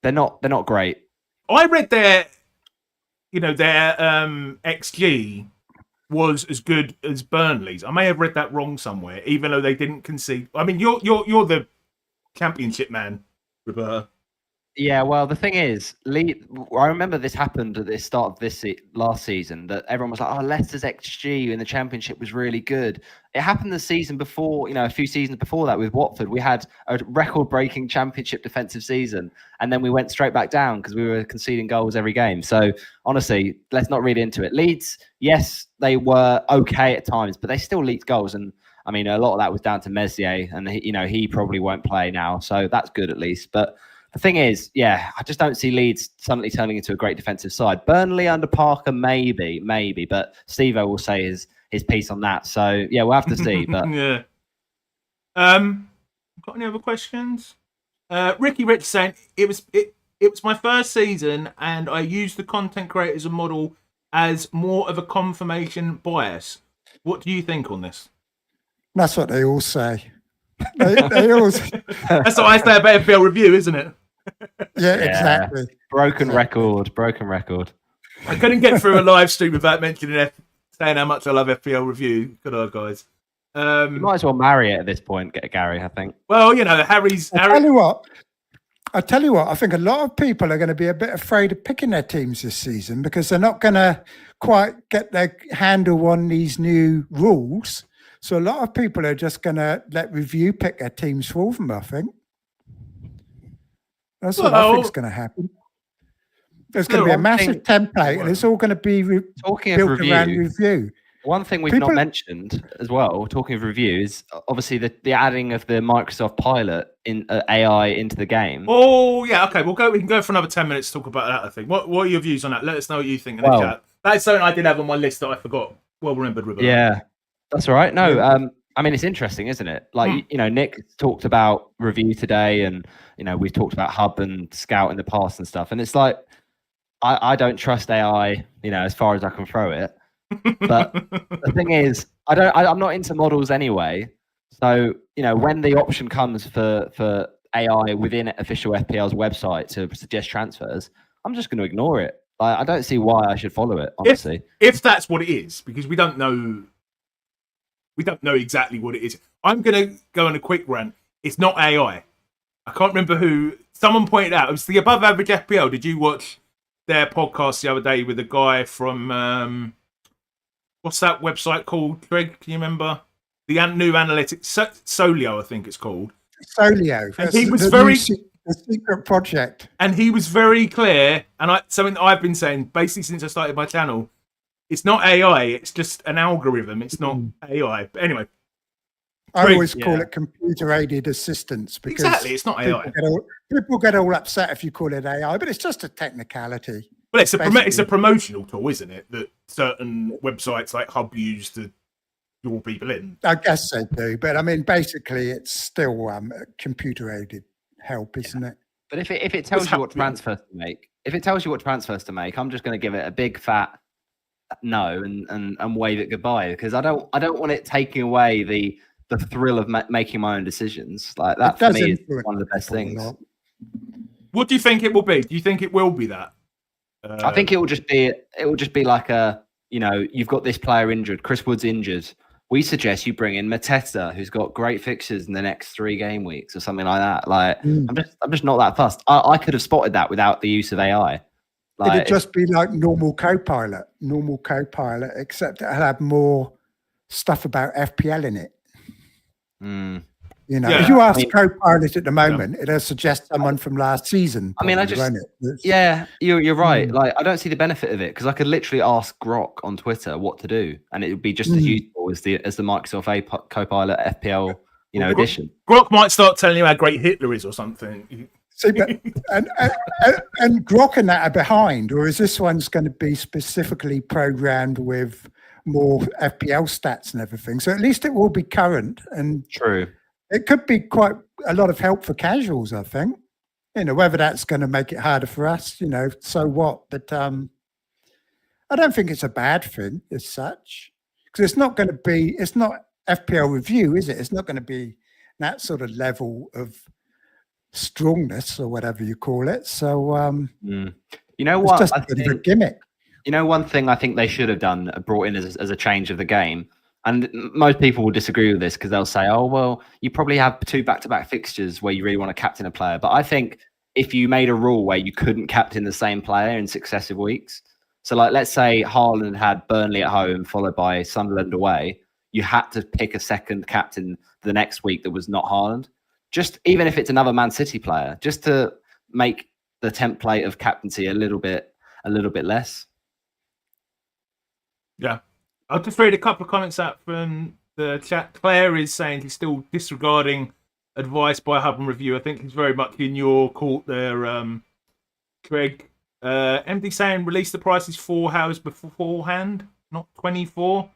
They're not great. I read their XG was as good as Burnley's. I may have read that wrong somewhere, even though they didn't concede. I mean, you're the championship man, Roberto. Yeah, well, the thing is, I remember this happened at the start of this last season, that everyone was like, oh, Leicester's XG in the Championship was really good. It happened the season before, a few seasons before that with Watford. We had a record-breaking Championship defensive season, and then we went straight back down because we were conceding goals every game. So, honestly, let's not read into it. Leeds, yes, they were okay at times, but they still leaked goals. And, I mean, a lot of that was down to Messier, and, he probably won't play now. So that's good at least. But the thing is, I just don't see Leeds suddenly turning into a great defensive side. Burnley under Parker, maybe, but Steve-O will say his piece on that. So, we'll have to see. But Yeah. Got any other questions? Ricky Rich saying it was my first season, and I used the content creator as a model as more of a confirmation bias. What do you think on this? That's what they all say. They all. That's what I say about FPL review, isn't it? Yeah, exactly. broken record. I couldn't get through a live stream without mentioning saying how much I love FPL review. Good old guys. You might as well marry it at this point, Gary, I think. Well, Harry's. I tell you what. I think a lot of people are going to be a bit afraid of picking their teams this season because they're not going to quite get their handle on these new rules. So a lot of people are just going to let review pick their teams for them, I think. That's what I think is going to happen. There's going to be a massive template, and it's all going to be talking built of review, around review. One thing we've not mentioned as well, talking of review, is obviously the adding of the Microsoft Pilot in AI into the game. Oh yeah, okay. We can go for another 10 minutes to talk about that. I think. What are your views on that? Let us know what you think in the chat. That's something I did have on my list that I forgot. Well remembered, Roberto. Yeah, that's all right. No, I mean, it's interesting, isn't it? Like, Nick talked about review today, and, we've talked about Hub and Scout in the past and stuff. And it's like, I don't trust AI, as far as I can throw it. But the thing is, I'm not into models anyway. So, when the option comes for AI within official FPL's website to suggest transfers, I'm just going to ignore it. I don't see why I should follow it, honestly. If that's what it is, because we don't know exactly what it is. I'm going to go on a quick rant. It's not AI. I can't remember who. Someone pointed out. It was the Above Average FPL. Did you watch their podcast the other day with a guy from... what's that website called, Greg? Can you remember? The new analytics... Solio, I think it's called. Solio. And he was very... The secret project. And he was very clear, and something I've been saying basically since I started my channel, it's not AI, it's just an algorithm. It's not AI. But anyway. I always call it computer-aided assistance. Because exactly, it's not AI. People get all upset if you call it AI, but it's just a technicality. Well, it's a promotional tool, isn't it? That certain websites like Hub use to draw people in. I guess they do. But, I mean, basically, it's still computer-aided help, isn't it? But if it tells you what transfers to make, I'm just going to give it a big fat no and wave it goodbye, because I don't want it taking away the thrill of making my own decisions. Like that for me is one of the best things. What do you think it will be? Do you think it will be that? I think it will just be like you've got this player injured, Chris Wood's injured. We suggest you bring in Mateta, who's got great fixtures in the next 3 game weeks or something like that. Like I'm just not that fussed. I could have spotted that without the use of AI. Like, it'd just be like normal Copilot, except it'll have more stuff about FPL in it. If you ask Copilot at the moment, it'll suggest someone from last season. You're right. Like, I don't see the benefit of it, because I could literally ask Grok on Twitter what to do, and it would be just as useful as the Microsoft Copilot FPL edition. Grok might start telling you how great Hitler is or something. See, but, and Grok and that are behind, or is this one's going to be specifically programmed with more FPL stats and everything? So at least it will be current and true. It could be quite a lot of help for casuals, I think. Whether that's going to make it harder for us, so what? But I don't think it's a bad thing as such, because it's not FPL review, is it? It's not going to be that sort of level of strongness or whatever you call it. So, what? It's just a bit of a gimmick. One thing I think they should have done, brought in as a change of the game. And most people will disagree with this, because they'll say, oh, well, you probably have 2 back-to-back fixtures where you really want to captain a player. But I think if you made a rule where you couldn't captain the same player in successive weeks, so like let's say Haaland had Burnley at home followed by Sunderland away, you had to pick a second captain the next week that was not Haaland. Just even if it's another Man City player, just to make the template of captaincy a little bit less. Yeah. I'll just read a couple of comments out from the chat. Claire is saying he's still disregarding advice by Hub and Review. I think he's very much in your court there, Craig. MD saying release the prices 4 hours beforehand, not 24.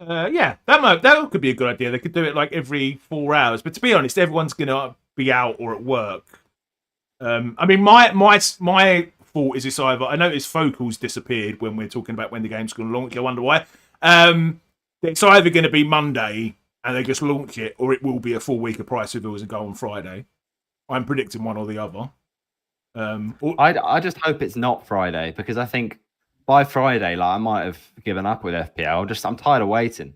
That could be a good idea. They could do it like every 4 hours. But to be honest, everyone's going to be out or at work. My fault is this either. I noticed Focal's disappeared when we're talking about when the game's going to launch. I wonder why. It's either going to be Monday and they just launch it, or it will be a full week of price reveals and go on Friday. I'm predicting one or the other. I just hope it's not Friday, because I think by Friday, I might have given up with FPL. I'm tired of waiting.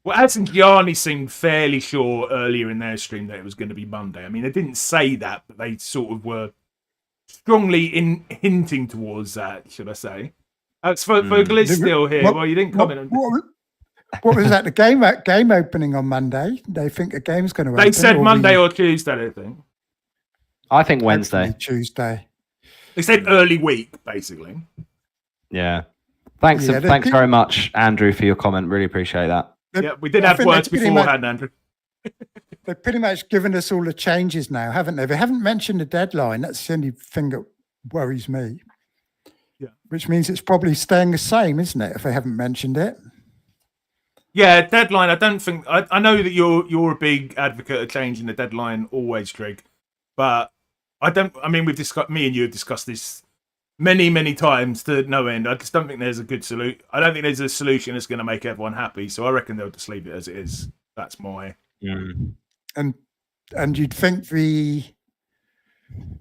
Well, Ads and Gianni seemed fairly sure earlier in their stream that it was going to be Monday. I mean, they didn't say that, but they sort of were strongly hinting towards that, should I say. Vogel is still here. Well, you didn't comment on what was that? The game opening on Monday? They think a game's going to open. They said Monday or Tuesday, I think. I think Wednesday. Tuesday. They said early week, basically. Yeah. Thanks very much, Andrew, for your comment. Really appreciate that. We did have words beforehand, Andrew. They've pretty much given us all the changes now, haven't they? They haven't mentioned the deadline. That's the only thing that worries me. Yeah. Which means it's probably staying the same, isn't it, if they haven't mentioned it? Yeah, deadline. I don't think... I know that you're a big advocate of changing the deadline always, Trig. But we've discussed... Me and you have discussed this many, many times to no end. I just don't think there's a good solution. I don't think there's a solution that's going to make everyone happy. So I reckon they'll just leave it as it is. That's my... And you'd think the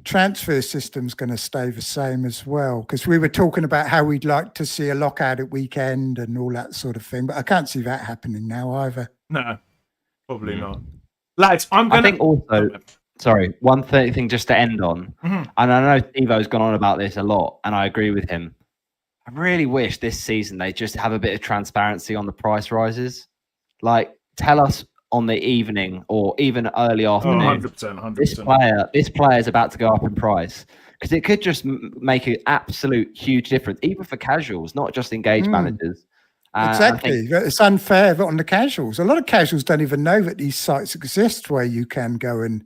transfer system's going to stay the same as well, because we were talking about how we'd like to see a lockout at weekend and all that sort of thing, but I can't see that happening now either. No, probably not. Lads, I think also, sorry, one thing just to end on, and I know Stevo's gone on about this a lot, and I agree with him. I really wish this season they just have a bit of transparency on the price rises. Like, tell us on the evening or even early afternoon, 100%. This player is about to go up in price, because it could just make an absolute huge difference, even for casuals, not just engaged managers. Exactly. It's unfair on the casuals. A lot of casuals don't even know that these sites exist where you can go and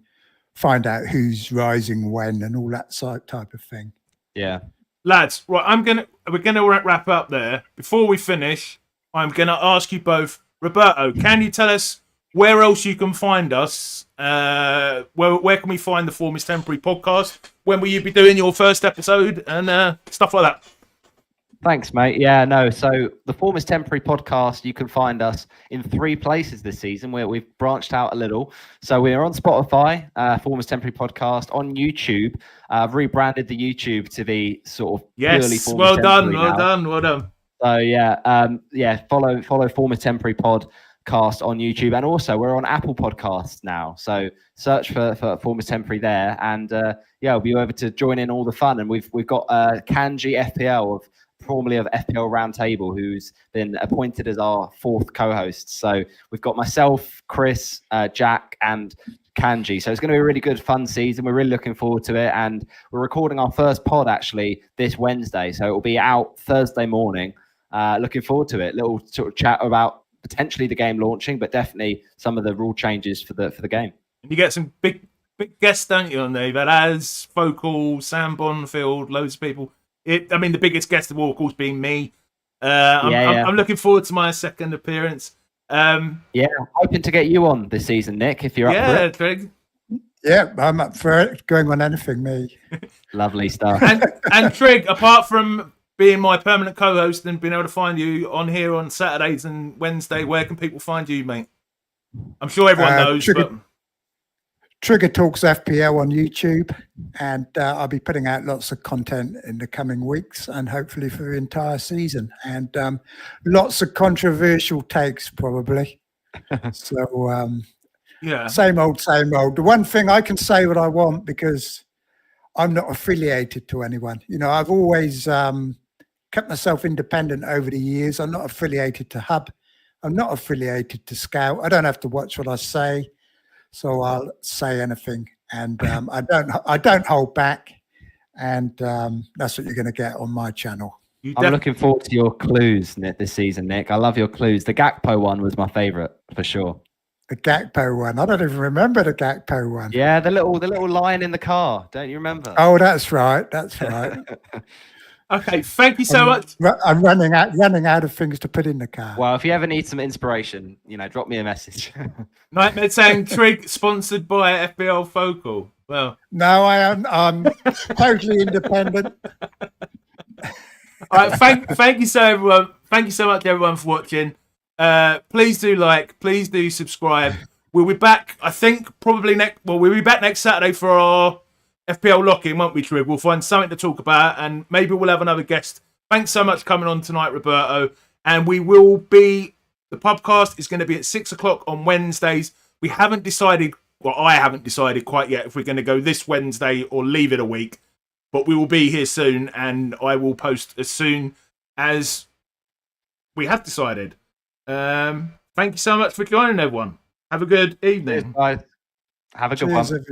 find out who's rising when and all that type of thing. Yeah. Lads, right, we're gonna wrap up there. Before we finish, I'm gonna ask you both, Roberto, can you tell us where else you can find us? Where can we find the Form is Temporary podcast? when will you be doing your first episode and stuff like that? Thanks, mate. Yeah, no. So the Form is Temporary podcast, you can find us in 3 places this season where we've branched out a little. So we're on Spotify, Form is Temporary podcast, on YouTube. I've rebranded the YouTube to be sort of purely Form is Temporary now. Well done. So follow Form is Temporary podcast on YouTube, and also we're on Apple Podcasts now. So search for Form is Temporary there, and we'll be able to join in all the fun. And we've got Kanji FPL formerly of FPL Roundtable, who's been appointed as our 4th co-host. So we've got myself, Chris, Jack, and Kanji. So it's going to be a really good, fun season. We're really looking forward to it. And we're recording our first pod actually this Wednesday. So it will be out Thursday morning. Looking forward to it. Little sort of chat about potentially the game launching, but definitely some of the rule changes for the game. And you get some big guests, don't you, on there? You've had Az, Focal, Sam Bonfield, loads of people. The biggest guest of all, of course, being me. I'm looking forward to my second appearance. Hoping to get you on this season, Nick, if you're up for it. Trig. Yeah, I'm up for it. Going on anything, me. Lovely stuff. And Trig, apart from being my permanent co-host and being able to find you on here on Saturdays and Wednesday, where can people find you, mate? I'm sure everyone knows, but... Trigger Talks FPL on YouTube, and I'll be putting out lots of content in the coming weeks and hopefully for the entire season, and lots of controversial takes probably. So same old. The one thing, I can say what I want because I'm not affiliated to anyone. I've always kept myself independent over the years. I'm not affiliated to Hub. I'm not affiliated to Scout. I don't have to watch what I say. So I'll say anything, and I don't hold back, and that's what you're going to get on my channel. I'm looking forward to your clues this season, Nick. I love your clues. The Gakpo one was my favourite for sure. The Gakpo one. I don't even remember the Gakpo one. Yeah, the little lion in the car. Don't you remember? Oh, that's right. That's right. Okay, thank you so much. I'm running out of things to put in the car. Well, if you ever need some inspiration, drop me a message. Nightmare saying Trig sponsored by FPL Focal. Well, no, I'm totally independent. All right, thank you so everyone. Thank you so much everyone for watching. Please do like, please do subscribe. We'll be back. I think probably we'll be back next Saturday for our FPL Lock-In, won't we, Trig? We'll find something to talk about, and maybe we'll have another guest. Thanks so much for coming on tonight, Roberto. And the podcast is going to be at 6 o'clock on Wednesdays. We haven't decided, I haven't decided quite yet if we're going to go this Wednesday or leave it a week. But we will be here soon, and I will post as soon as we have decided. Thank you so much for joining, everyone. Have a good evening. Cheers, guys. Have a good one.